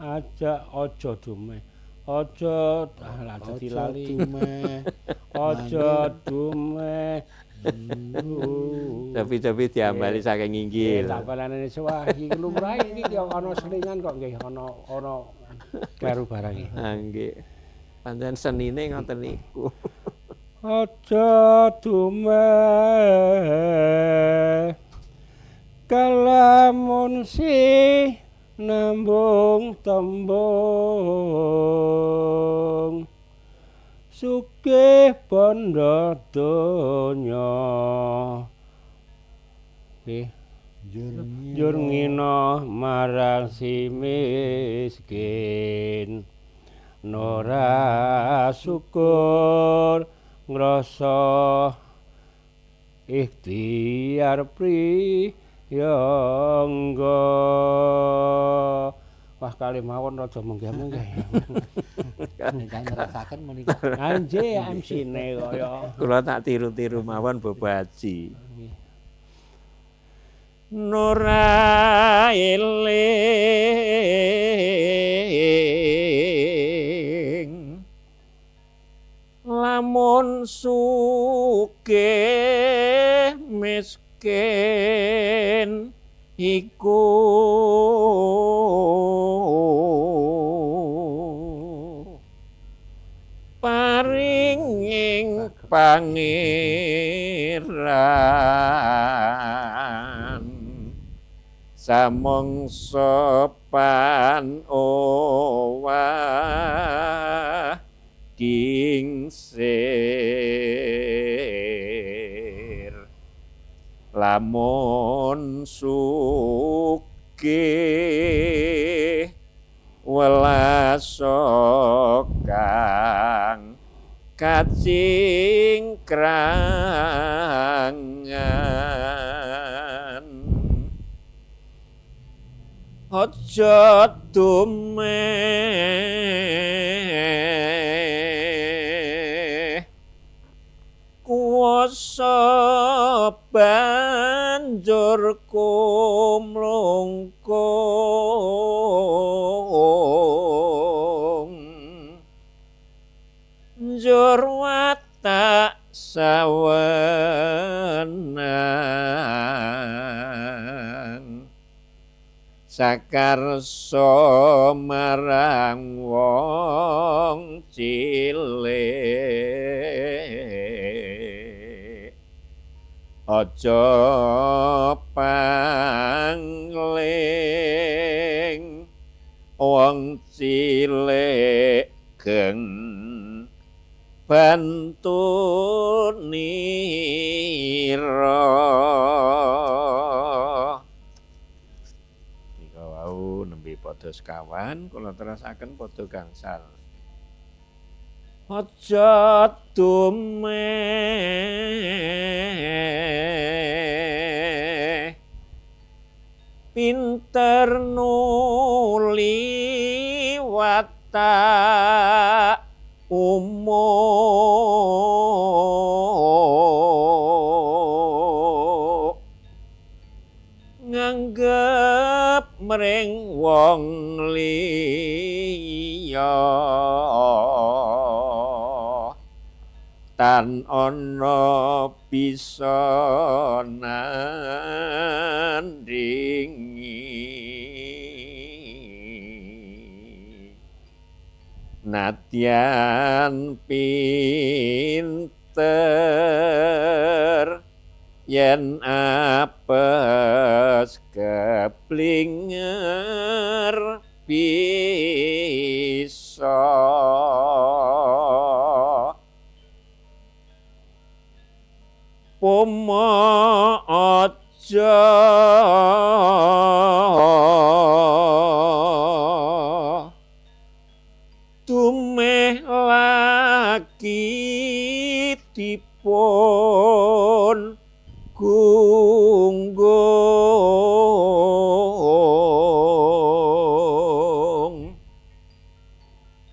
Aja aja dumeh. Aja lah dadi lali. Aja dumeh. Tapi diambali saking inggil. Tak balane sewah iki lumrah iki ana selingan kok nggih ana garu barang iki. Ha nggih. Pancen senine ngoten niku. Aja dumeh kalamun si nambung tembung sugih bondo donya njur ngina marang si miskin nora syukur ngrasa ikhtiar priyangga. Wah kali mawon rada munggah-munggah. Kan ngrasaken menika. Anje MC-ne kaya. Kula tak tiru-tiru mawon Bapak Haji. Nora eling lamun sugih miskin iku paringing pangeran samangsa pan owah kingsir lamun sugih welas kang kacingkrangan aja dumeh kuwasa banjur kumlungkung njur watak sawenang sakarsa marang wong cilik aja pangling wong cilik geng bantu nira nika wau nembe padha sekawan kula terusaken padha gangsal aja dumeh pinter nuli watak umum nganggep mring wong liya tan ana bisa nandingi Nadyan pinter yen apes keblinger bisa pomo aja tumeh laki dipun gunggung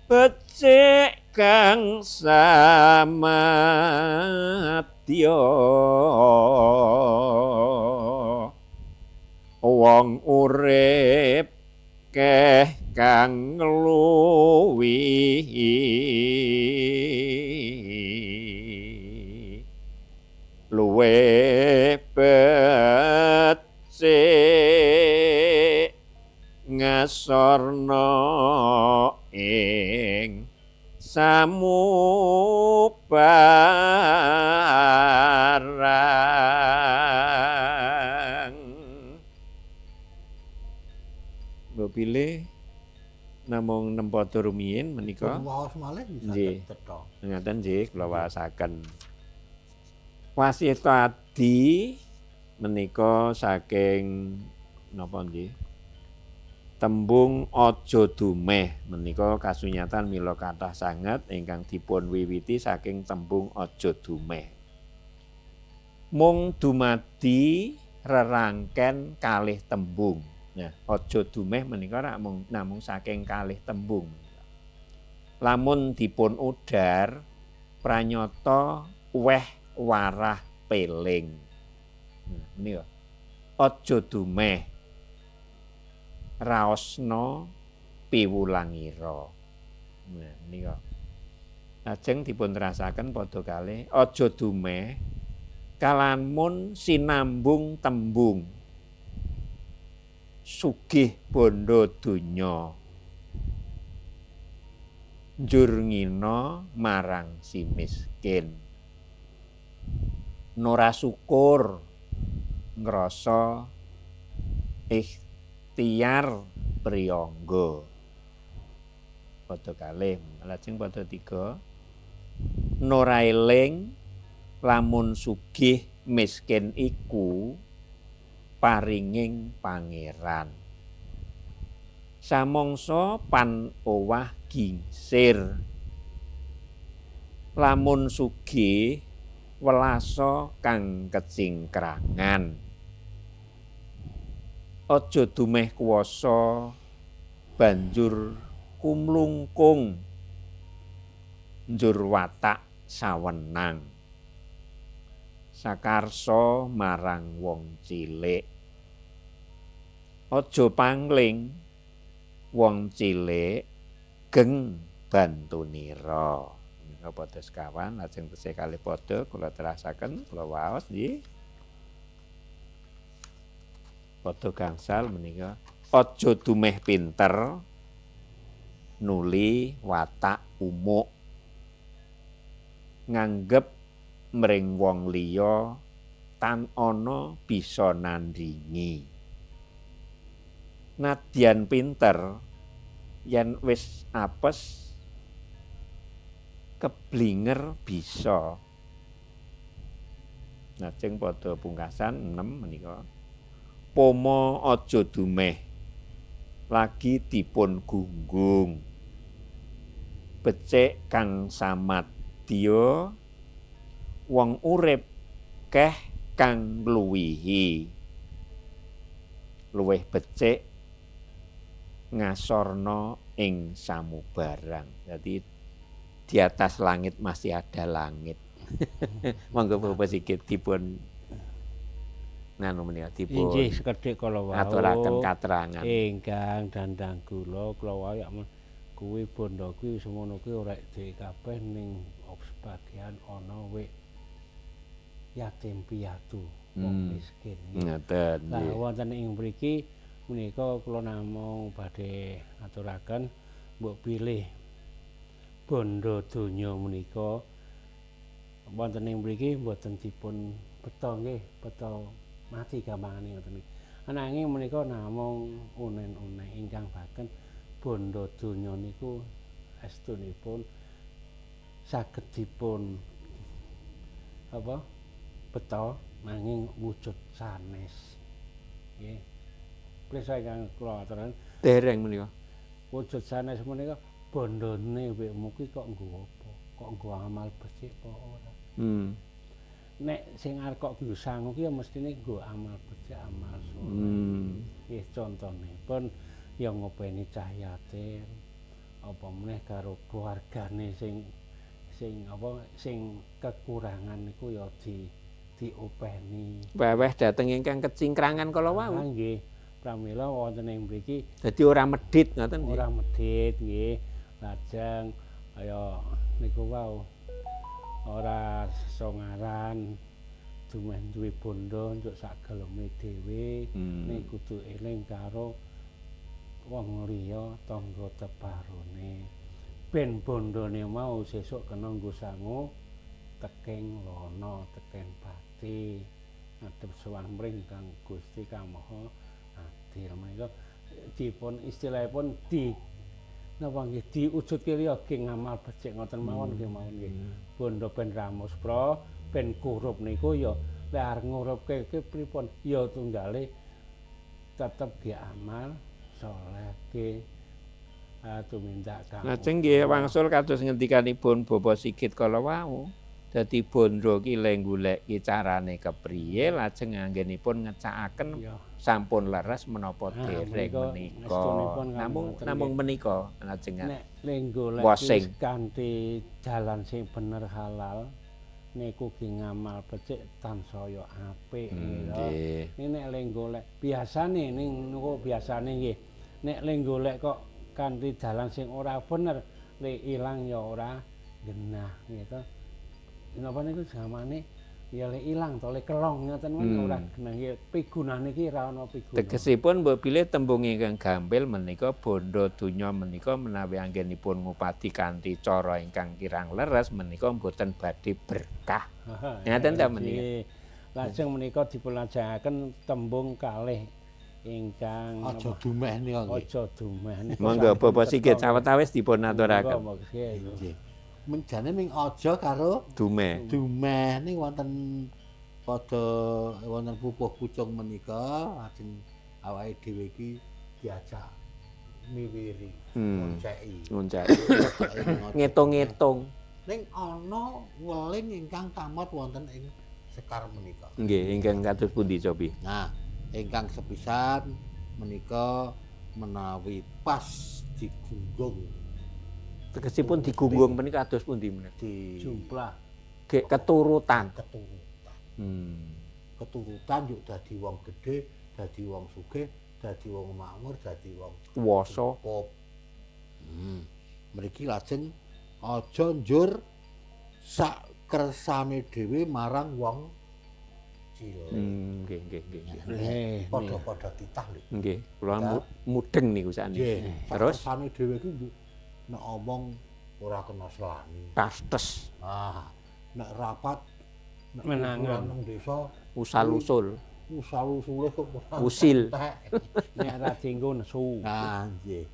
becik kang samadya wong urip keh kang luwih becik ngasorna ing samubarang. Mbok pilih namung nempa rumiyin menika. Waos malih bisa Nggih. cetha. Ngaten nggih kula waosaken. Wasitadi menika saking napa nggih? Tembung aja dumeh menika kasunyatan mila kathah sanget ingkang dipun wiwiti saking tembung aja dumeh. Mung dumadi rerangken kalih tembung. Nah, aja dumeh menika namung saking kalih tembung. Lamun dipun udar pranyata weh warah peling. Nah, menika. Aja dumeh raosna piwulangira. Nah, menika. Lajeng dipun terasaken padha kalih aja dumeh kalamun sinambung tembung sugih bondo donya njur ngina marang si miskin nora syukur ngrasa ikhtiar priyangga padha kalih lajeng padha 3 nora eling lamun sugih miskin iku paringing pangeran samangsa pan owah gingsir lamun sugih welasa kang kecingkrangan aja dumeh kuwasa banjur kumlungkung njur watak sawenang sakarsa marang wong cilik aja pangling wong cilik geng bantunira menika padha sekawan lajeng tesih kalih padha kula terasaken kula waos nggih padha gangsal menika aja dumeh pinter nuli watak umuk nganggep mring wong liya tan ana bisa nandingi nadyan pinter yen wis apes keblinger bisa lajeng padha pungkasan 6 menika pomo aja dumeh lagi dipun gunggung becik kang samadya wong urip keh kang ngluwihi luwih becik ngasorna ing samubarang. Jadi di atas langit masih ada langit. Monggo Bapak sikit dipun nganu menika dipun inggih sekedhik kala wau aturaken katerangan. Ingkang dandang kula wau yak kuwi bondo kuwi semono kuwi ora dhewe kabeh ning sebagian ana wek yatim piatu wong miskin. Ngoten. Nah wonten ing mriki menika kula namung badhe aturaken mbok pilih bondo donya menika wonten ing mriki mboten dipun beta nggih, beta mati gampangane ngoten niki. Ananging menika namung unen-unen ingkang baken bondo donya niku estunipun saged dipun apa beta nanging wujud sanes. Nggih. Prisa ingkang kula aturaken Dereng menika. wujud sanes menika bondone wekmu kuwi kok nggo apa? Kok nggo amal becik apa ora? Nek sing arep kok nggo sangu ki ya mestine nggo amal becik, amal saleh. Nggih contonipun ya ngopeni cahyatin apa meneh karo keluargane sing kekurangan niku ya diopeni. Weweh dhateng ingkang kecingkrangan kala wau. Nggih. Pramila wonten ing mriki Dadi ora medhit ngoten nggih. ora medhit nggih. Lajeng kaya niku wau ora songaran dumeh duwe bondo njuk sak geleme dhewe ning kudu eling karo wong liya tangga teparone. Ben bondone mau sesuk kena nggo sangu teking lono, teking pati. Ngadhep sowan mring Kang Gusti Kang Maha Adil menika dipun istilahipun napa nggih diwujudke liya ge ngamal becik ngoten mawon nggih mawon nggih. Bondo ben ramuspra, ben kurup niku ya lek arep ngurupke pripun ya tunggale tetep ge amal saleh ge tumindak kang. Lajeng nggih wangsul kados ngendikanipun Bapak Sigit kala wau. Dadi bondo ki le golek ki carane kepriye lajeng anggenipun ngecakaken sampun leres menapa dereng menika. Namung menika lajeng nek le golek kanthi dalan sing bener halal niku ki ngamal becik tansaya apik nggih. Nek le golek biasane ning niku biasane nggih. Nek le golek kok kanthi dalan sing ora bener le ilang ya ora genah gitu. Napa niku jamane ya lek ilang to lek kelong ngoten ora genah ya pigunane iki ora ana piguna. Tegesipun mbok bilih tembung ingkang gampil menika bondo donya menika menawi anggenipun ngupati kanthi cara ingkang kirang leres menika mboten badhe berkah. Ngaten ta menika. Lajeng menika dipulajengaken tembung kalih ingkang aja dumeh nika nggih. Aja dumeh nika. Monggo Bapak Sigit sawetawis dipun aturaken. Nggih. Menjane ming aja karo dumeh. Dumeh ning wonten padha wonten pupuh pucung menika lajeng awake dhewe iki diajak miwiri ngonceki. Ngitung-ngitung. Ning ana weling ingkang tamat wonten ing Sekar menika. Nggih, ingkang kados pundi cobi? Nah, ingkang sepisan menika menawi pas digunggung. Tegesipun digunggung menika kados pundi menika? Jumlah. Gek keturutan. Keturutan yuk dadi wong gedhe, dadi wong sugih, dadi wong makmur, dadi wong kuwasa. Mriki lajeng aja njur sak kersane dhewe marang wong cilik. Nggih. Padha-padha titah lho. Nggih, kula mudeng niku sakniki. Terus kersane dhewe iki nek omong ora kena selani. Tastes. Nek rapat menangan nang desa usal-usul. Usal-usule kok usil. Nek ra dienggo nesu. Nggih.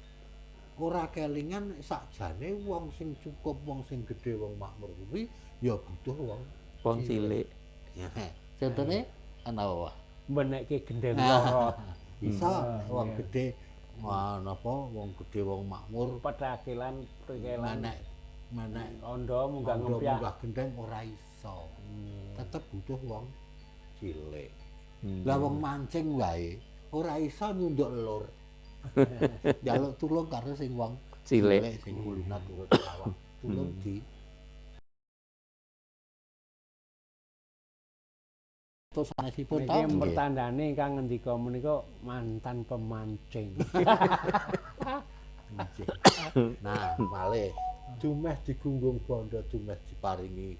Ora kelingan sakjane wong sing cukup, wong sing gedhe, wong makmur kuwi ya butuh wong cilik. Contone ana wae. Menekke gendeng loro. Bisa wong gedhe napa wong gedhe wong makmur petakilan prikelan menek anda munggah ngempyak munggah gendeng ora iso. Tetep butuh wong cilik. Lah wong mancing wae ora iso nyunduk lur. Njaluk tulung karo sing wong cilik sing kulunat turut awak. Tulung di terus sanesipun ta iki pertandane ingkang ngendika menika mantan pemancing. Nah, malih dumeh digunggung bondo, dumeh diparingi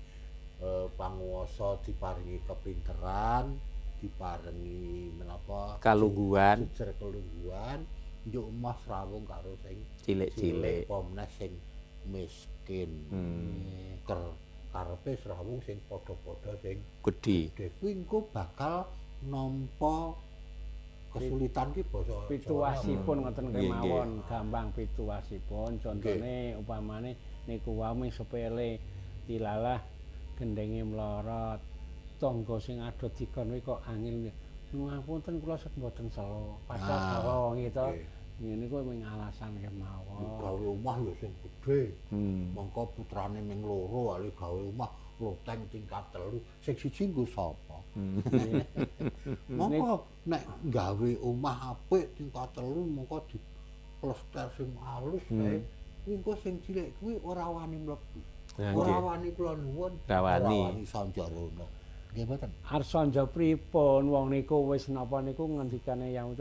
panguwasa, diparingi kepinteran, diparingi menapa kalungguhan, jejer kalungguhan, njuk emas rawung karo sing cilik-cilik apa meneh sing miskin. yakin. Karepe Srawung sing padha-padha sing Gedhe. kuwi engko bakal nampa kesulitan ki basa Pituasipun ngoten Nggih, kemawon, gampang pituasipun. Contone upamane niku wae sepele dilalah gendenge mlorot. Tangga sing ado dikon kok angel. Ngapunten kula sak mboten selo. Padahal selo gitu. Ngene kuwi mung alasan kemawon. Gawe omah ya sing gedhe. Mongko putrane ming loro ale gawe omah loteng tingkat 3. Sing siji nggo sapa? Mongko nek gawe omah apik tingkat 3 mongko diplester sing alus kae. Kuwi engko sing cilik kuwi ora wani mlebu. Ora wani kula nuwun. Ora wani sanjarono. Nggih mboten. Arsanja pripun wong niku wis napa niku ngendikane yang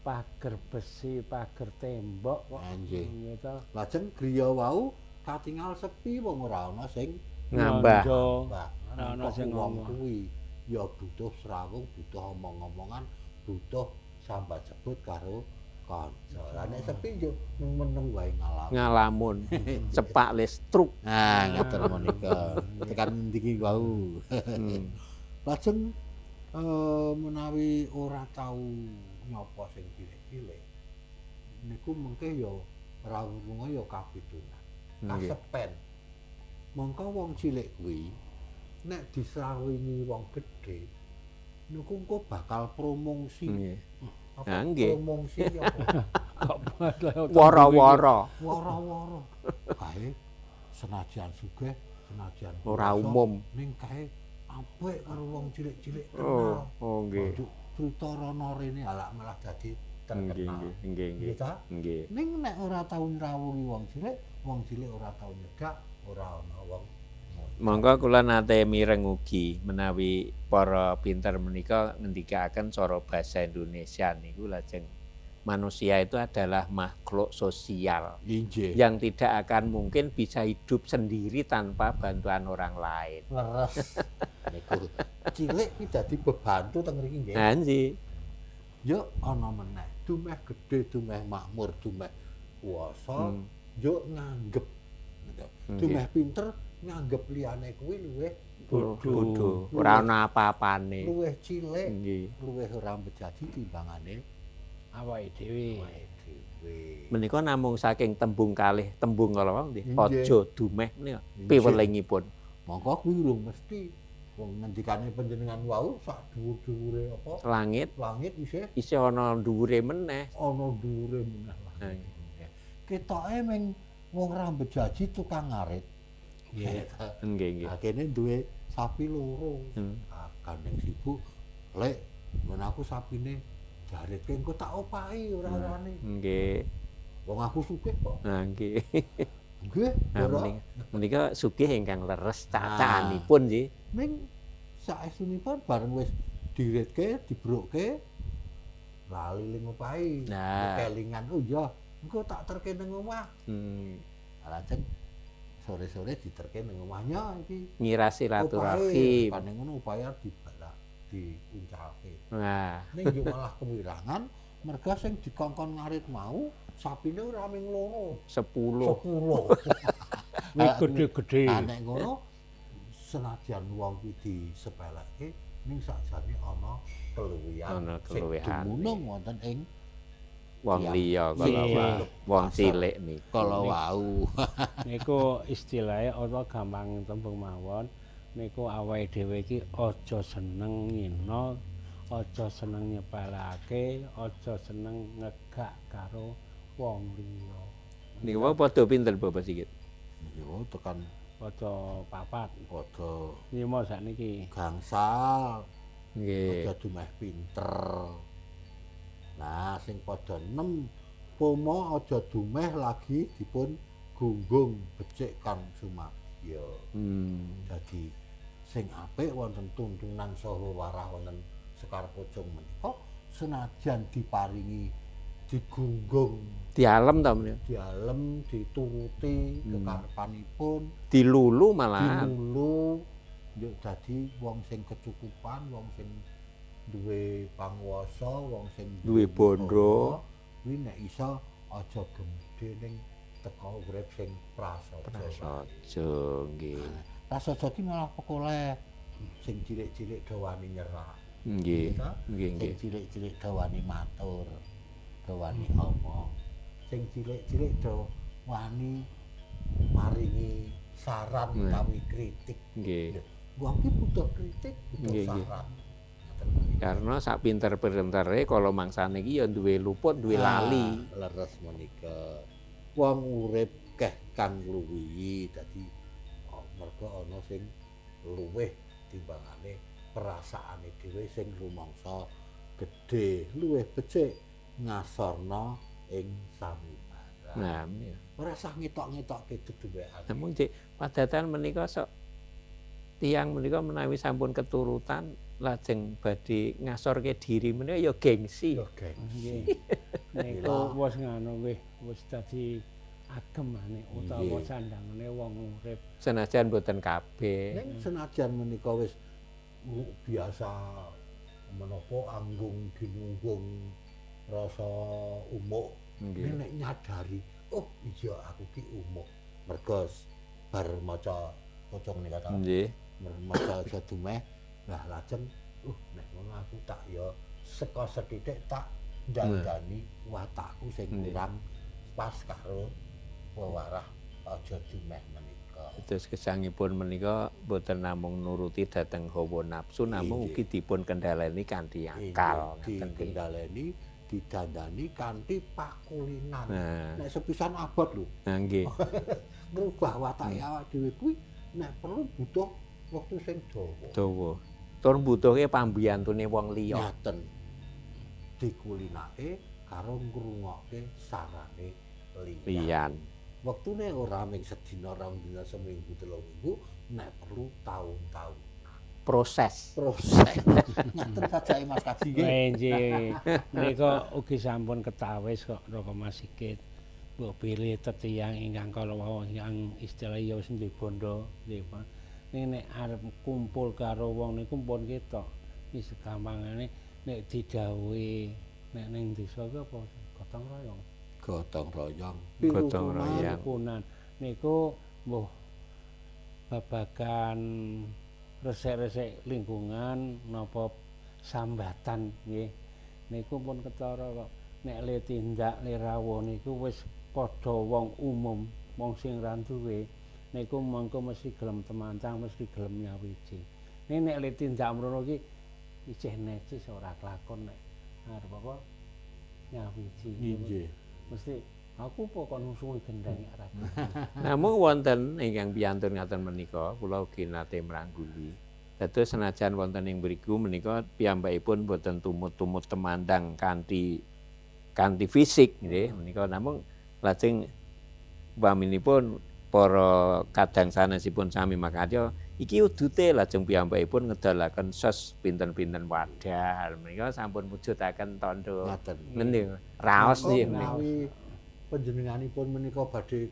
pager besi, pager tembok kok gitu. Lajeng griya wau katingal sepi wong ora ana sing ngambah. Ora ana sing ngomong kuwi. Ya butuh Srawung, butuh omong-omongan, butuh sambat sebut karo kanca. Lah nek sepi yo meneng wae ngalamun. Cepak lestruk. Nah, ngoten menika. Tekan endi ki wau. Lajeng menawi ora tau nyapa sing cilik-cilik niku mengke ya rawuh ya kapitunan. Kasepen. Mongko wong cilik kuwi nek disrawingi wong gedhe niku engko bakal promosi. Nggih. Promosi apa? Wara-wara. Wara-wara. Kae senajan sugih, senajan ora umum ning kae apik karo wong cilik-cilik kenal. Oh nggih. Cerita rono rene alak malah dadi terkenal. Nggih. Nggih. Ning nek ora tau ngrawuhi wong cilik ora tau nyedak, ora ana wong. Monggo kula nate mireng ugi menawi para pinter menika ngendikaken cara basa Indonesia niku lajeng manusia itu adalah makhluk sosial yang tidak akan mungkin bisa hidup sendiri tanpa bantuan orang lain. Leres. Niku cilik iki dadi bebantu teng mriki nggih. Ha nggih. Yo ana meneh, dumeh gedhe, dumeh makmur, dumeh kuwasa, yo nganggep. Dumeh pinter nganggep liyane kuwi luwih bodho, ora ana apa-apane. Luwih cilik, nggih. Luwih ora bejaji timbangane awake dhewe. Menika namung saking tembung kalih tembung kala nggih. Aja dumeh menika piwelingipun. Mongko kuwi lho mesti wong ngendikane panjenengan wau sak dhuwur-dhuwure apa? Langit isih ana dhuwure meneh. Ana dhuwure meneh lah. Ketoke mung wong ra bejaji tukang ngarit. Nggih. Kene duwe sapi loro. Gandeng sibuk lek men aku sapine jaritke engko tak opahi ora wani. Nggih. Wong aku sugih kok. Nah, nggih. Nggih, menika sugih ingkang leres cacahanipun nggih. Ning saestunipun bareng wis diritke, dibrokke lali ling opahi. Kelingan oh iya, engko tak terke ning omah. Lajeng sore-sore diterke ning omahnya iki. Ngirasi silaturahim. Kan ngono upaya dibalak, diuncalke. Nah, ning yo malah kewirangan merga sing dikongkon ngarit mau sapine ora ming loro, 10. Nek gedhe-gedhe. Nek ngono senajan wong kuwi disepeleke ning sakjane ana keluwihan. Dumunung wonten ing wong liya kala wong cilik niku. Kala wau. Niku istilahe ana gampang tembung mawon. Niku awake dhewe iki aja seneng ngina, aja seneng nyepelake, aja seneng ngegak karo wong liya. Niku wae padha pinten Bapak sikit? Yo tekan padha 4. Padha 5 sakniki. Gangsal. Nggih. Padha dumeh pinter. Nah, sing padha 6 pomo aja dumeh lagi dipun gunggung becik Kang Sumadya. Dadi sing apik wonten tuntunan saha warah wonten Sekar Pocong menika senajan diparingi digunggung dialem ta menika dialem dituruti kekarepanipun dilulu malah dilulu yo dadi wong sing kecukupan wong sing duwe panguwasa wong sing duwe bondo kuwi nek iso aja gemedhe ning teko urip sing prasaja. Prasaja nggih. Prasaja ki malah pekoleh sing cilik-cilik do wani nyerah. Nggih. Nggih, Sing nggih. cilik-cilik do wani matur, do wani omong. Sing cilik-cilik do wani maringi saran utawi kritik. Nggih. Wong ki butuh kritik, butuh Nggih, nggih. saran. Karena sak pinter-pintere kala mangsane iki ya duwe luput, duwe lali. Leres menika. Wong urip keh kang ngluwihi dadi merga ana sing luwih timbangane perasaane dhewe sing rumangsa gedhe, luwih becik ngasorna ing samubara. Nah, iya. Ora usah ngetok-ngetokke dedewekan. Namun cik padatan menika sok tiyang menika menawi sampun keturutan lajeng badhe ngasorke diri menika ya gengsi. Ya gengsi. Niku wis ngono wis dadi agemane utawa sandangane wong urip. Senajan boten kabeh. Ning senajan menika wis biasa menapa anggung ginunggung rasa umuk. Nek nyadari, oh iya aku ki umuk. Merga bar maca pocong nika ta. Nggih. Maca aja dumeh. Lah lajeng nek ngono aku tak ya seka sethithik tak ndandani watakku sing kurang pas karo wewarah aja dumeh menika. Terus gesangipun menika boten namung nuruti dhateng hawa nafsu namung ugi dipun kendhaleni kanthi akal. Dikendhaleni didandani kanthi pakulinan. Nah. Nek sepisan abot lho. Nah nggih. Ngrubah watake awake dhewe kuwi nek perlu butuh wektu sing dawa. Dawa. Tur mbutuhke pambiyantune wong liya. Ngaten. Dikulinake karo ngrungokke sarane Liyan. Wektune ora mung sedina, rong dina, seminggu, 3 minggu, nek perlu tahun-tahun. Proses. Ngaten sajake Mas Kaji nggih. Nggih. Menika ugi sampun ketawis kok Raka Mas Sigit. Mbok pilih tetiyang ingkang kala wau ingkang istilah ya wis duwe bondo nggih Pak. Ning nek arep kumpul karo wong niku pun ketok. Wis gampangane nek didhawuhi nek ning desa ki apa gotong royong. Gotong royong. Gotong royong. Rukunan niku mbuh babagan resik-resik lingkungan napa sambatan nggih niku pun ketara kok nek le tindak le rawuh niku wis padha wong umum wong sing ra duwe niku mengko mesti gelem temantang mesti gelem nyawiji nek le tindak mrono ki isih necis ora kelakon nek arep apa nyawiji Nggih. mesti aku pokok nusungi gendeng arep. Namung wonten ingkang piyantun ngaten menika kula ugi nate mrangguli. Dados senajan wonten ing mriku menika piyambakipun boten tumut-tumut temandang kanthi fisik nggih menika namung lajeng paminipun para kadang sanesipun sami makarya iki udute lajeng piyambakipun ngedalaken sos pinten-pinten wadah menika sampun mujudaken tandha Ngaten. menika raos nggih menika. Menawi panjenenganipun menika badhe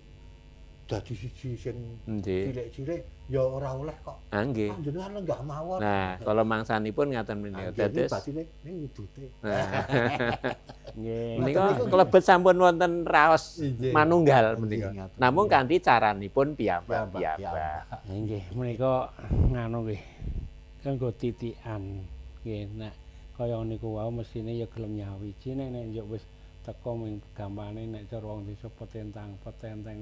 dadi siji sing Nggih. cilik-cilik ya ora oleh kok. Ah nggih. Panjenengan lenggah mawon. Nah, kalau mangsanipun ngaten menika dados batine ning udute. Nggih. menika klebet sampun wonten raos Nggih. manunggal menika. Nggih. Namung kanthi caranipun piyambak. Nggih, menika nganu nggih. Kanggo titikan nggih nek kaya niku wau mestine ya gelem nyawiji nek yo wis teko ming gampane nek cara wong desa petentang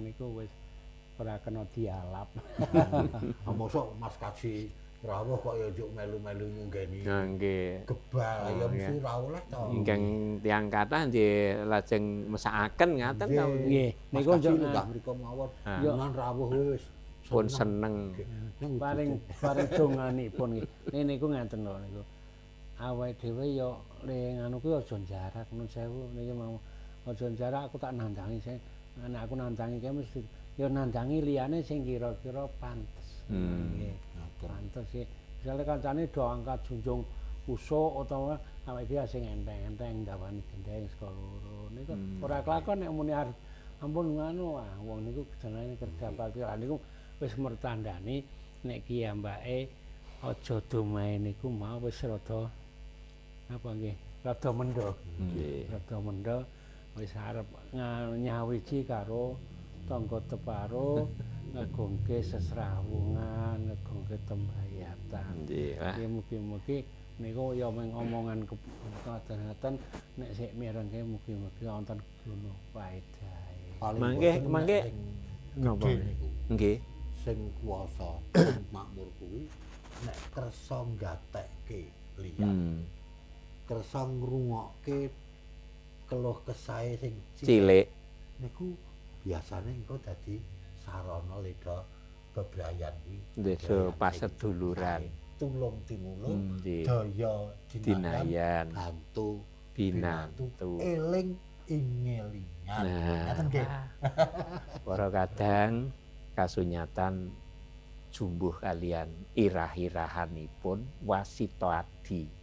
niku wis ora kena dialap. Mosok Mas Kaji rawuh kok ya njuk melu-melu ngunggeni Nah, nggih. gebal ya mesti ora oleh to. Ingkang tiyang kathah nggih lajeng mesakaken ngaten ta. Nggih, Mas niku Kaji njuk lenggah mriku mawon. Ah. Nang rawuh wis Pun seneng. paring donganipun nggih. Niku ngaten lho niku. Awake dhewe ya le nganu kuwi aja jarak nun sewu niki mau aja jarak aku tak nandangi sing nek aku nandangi ki mesti ya nandangi liyane sing kira-kira pantes. Nggih. Pantes sih. Misale kancane do angkat junjung usuk utawa awake dhewe sing enteng-enteng ndawani gendeng saka loro. Niku ora kelakon nek muni arep ampun nganu wong niku jenenge kerja bakti. Lah niku wis mertandani nek ki ambake aja domae niku mau wis rada apa nggih rada mendho. Nggih. Rada mendho wis arep nyawiji karo tangga teparo ngegongke sesrawungan, ngegongke tembayatan. Nggih. Nggih mugi-mugi niku ya mung omongan kebutuhan nek sik mirengke mugi-mugi wonten guna paedahe. Mangke napa niku. Nggih. Sing kuwasa makmur kuwi nek kersa nggatekke liyan. Kersa ngrungokke keluh kesahe sing Cilik. Niku biasane engko dadi sarana leda bebrayan kuwi. Desa paseduluran. Tulung tinulung, Nggih. daya Dinayan. bantu Binantu. eling ingelingan. Nah. Ngaten nggih. Para kadang kasunyatan jumbuh kalian irah-irahanipun wasita adi.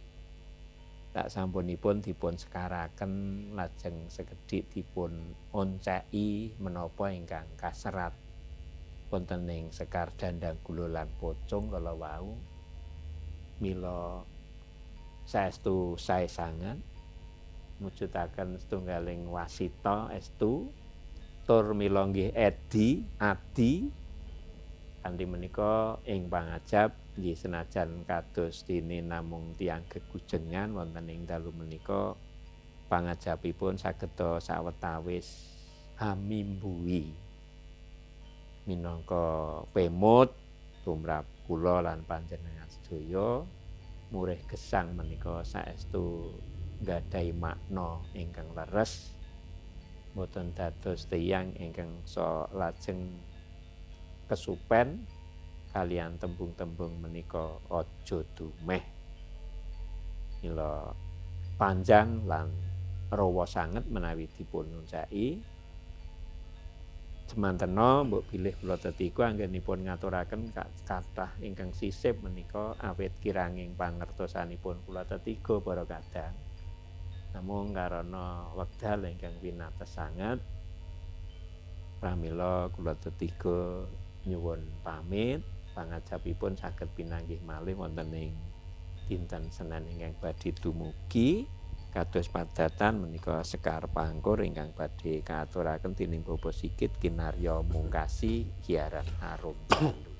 Tak sampunipun dipun sekaraken lajeng sekedhik dipun onceki menapa ingkang kaserat wonten ing Sekar Dandang Gula lan Pocong kala wau mila saestu sae sanget mujudaken setunggaling wasita estu tur mila nggih adi kanthi menika ing pangajab nggih senajan kados dene namung tiyang gegujengan wonten ing dalu menika pangajabipun sageda sawetawis hamimbui minangka pemut tumrap kula lan panjenengan sedaya murih gesang menika saestu nggadhahi makna ingkang leres boten dados tiyang ingkang lajeng kesupen kalian tembung-tembung menika aja dumeh mila panjang lan rawa sanget menawi dipun nuncaki semantena mbok bilih kula tetiku anggenipun ngaturaken kathah ingkang sisip menika awit kiranging pangertosanipun kula tetiga para kadang namung karana wekdal ingkang winates sanget pramila kula tetiga nyuwun pamit pangajabipun saged pinanggih malih wonten ing dinten Senin ingkang badhe dumugi kados padatan menika Sekar Pangkur ingkang badhe kaaturaken dening Bapak Sigit kinarya mungkasi Giaran Harum Dalu.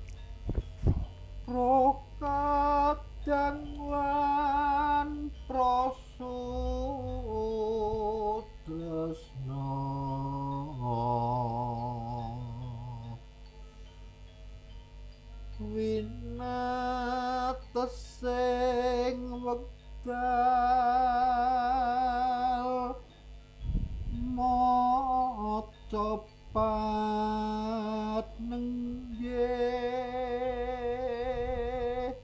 Prokadang lan prasutresna winatesing wekdal maca panenggih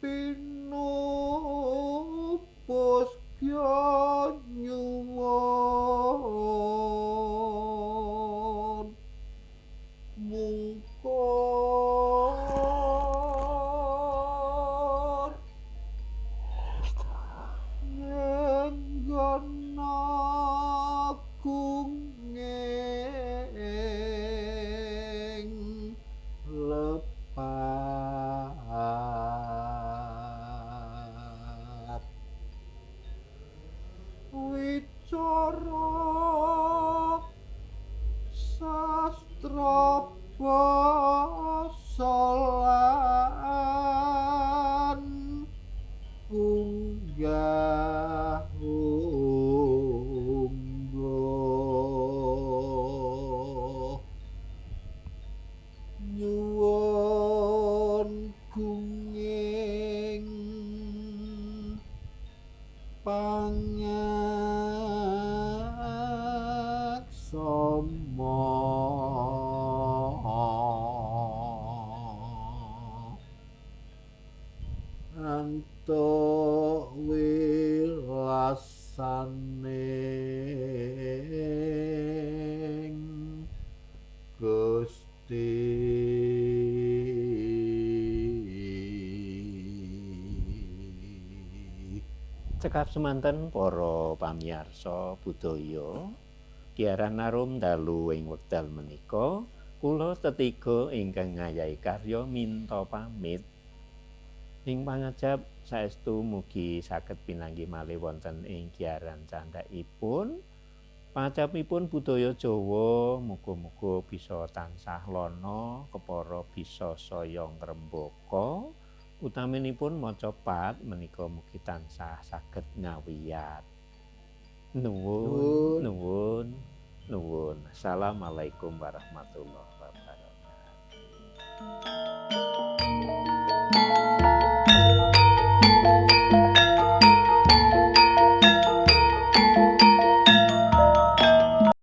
pinupus nyuwun mungkon nyenggana kunging lepat wicara sastra basa lan unggah ungguh nyuwun kunging pangaksama antuk wilasaning Gusti. Cekap semanten para pamirsa budaya Giaran Harum Dalu ing wekdal menika kula tetiga ingkang ngayahi karya minta pamit ing pangajab saestu mugi saged pinanggih malih wonten ing giaran candhakipun Pacapipun budaya Jawa muga-muga bisa tansah lono, kepara bisa saya ngrembaka, utaminipun maca pat menika mugi tansah saged ngawiyat. Nuwun, nuwun, nuwun. Assalamualaikum warahmatullahi wabarakatuh.